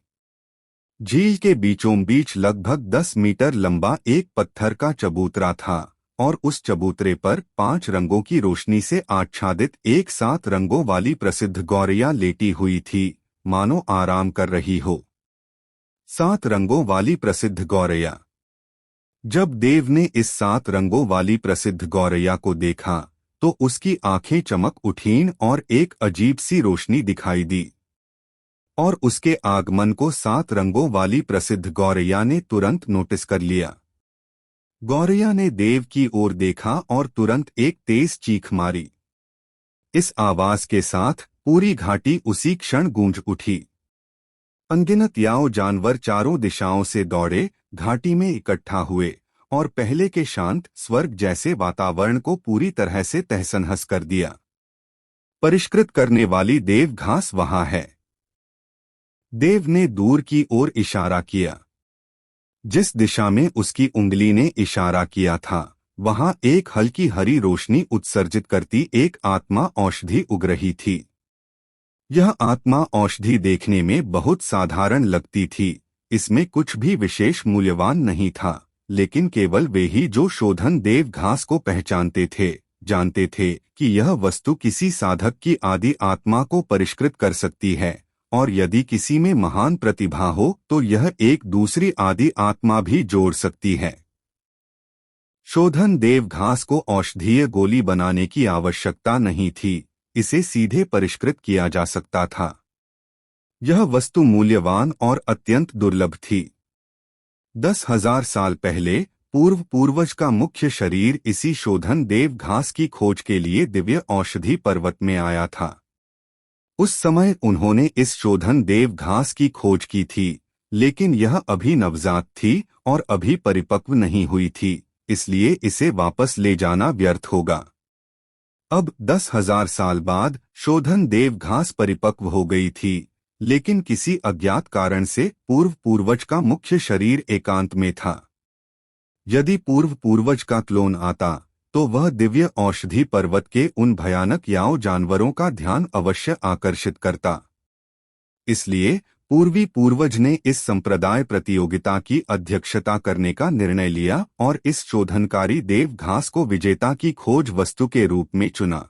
झील के बीचों बीच लगभग 10 मीटर लंबा एक पत्थर का चबूतरा था और उस चबूतरे पर 5 रंगों की रोशनी से आच्छादित एक 7 रंगों वाली प्रसिद्ध गौरैया लेटी हुई थी, मानो आराम कर रही हो। 7 रंगों वाली प्रसिद्ध गौरैया। जब देव ने इस 7 रंगों वाली प्रसिद्ध गौरैया को देखा तो उसकी आंखें चमक उठीं और एक अजीब सी रोशनी दिखाई दी। और उसके आगमन को 7 रंगों वाली प्रसिद्ध गौरैया ने तुरंत नोटिस कर लिया। गौरैया ने देव की ओर देखा और तुरंत एक तेज चीख मारी। इस आवाज के साथ पूरी घाटी उसी क्षण गूंज उठी। अनगिनत याओ जानवर चारों दिशाओं से दौड़े, घाटी में इकट्ठा हुए और पहले के शांत स्वर्ग जैसे वातावरण को पूरी तरह से तहस-नहस कर दिया। परिष्कृत करने वाली देव घास वहां है। देव ने दूर की ओर इशारा किया। जिस दिशा में उसकी उंगली ने इशारा किया था वहां एक हल्की हरी रोशनी उत्सर्जित करती एक आत्मा औषधि उग रही थी। यह आत्मा औषधि देखने में बहुत साधारण लगती थी। इसमें कुछ भी विशेष मूल्यवान नहीं था, लेकिन केवल वे ही जो शोधन देव घास को पहचानते थे जानते थे कि यह वस्तु किसी साधक की आदि आत्मा को परिष्कृत कर सकती है, और यदि किसी में महान प्रतिभा हो तो यह एक दूसरी आदि आत्मा भी जोड़ सकती है। शोधन देव घास को औषधीय गोली बनाने की आवश्यकता नहीं थी, इसे सीधे परिष्कृत किया जा सकता था। यह वस्तु मूल्यवान और अत्यंत दुर्लभ थी। 10,000 साल पहले पूर्वज का मुख्य शरीर इसी शोधन देव घास की खोज के लिए दिव्य औषधि पर्वत में आया था। उस समय उन्होंने इस शोधन देव घास की खोज की थी, लेकिन यह अभी नवजात थी और अभी परिपक्व नहीं हुई थी, इसलिए इसे वापस ले जाना व्यर्थ होगा। अब 10,000 साल बाद शोधन देव घास परिपक्व हो गई थी, लेकिन किसी अज्ञात कारण से पूर्वज का मुख्य शरीर एकांत में था। यदि पूर्वज का क्लोन आता तो वह दिव्य औषधि पर्वत के उन भयानक याओ जानवरों का ध्यान अवश्य आकर्षित करता। इसलिए पूर्वज ने इस संप्रदाय प्रतियोगिता की अध्यक्षता करने का निर्णय लिया और इस शोधनकारी देव घास को विजेता की खोज वस्तु के रूप में चुना।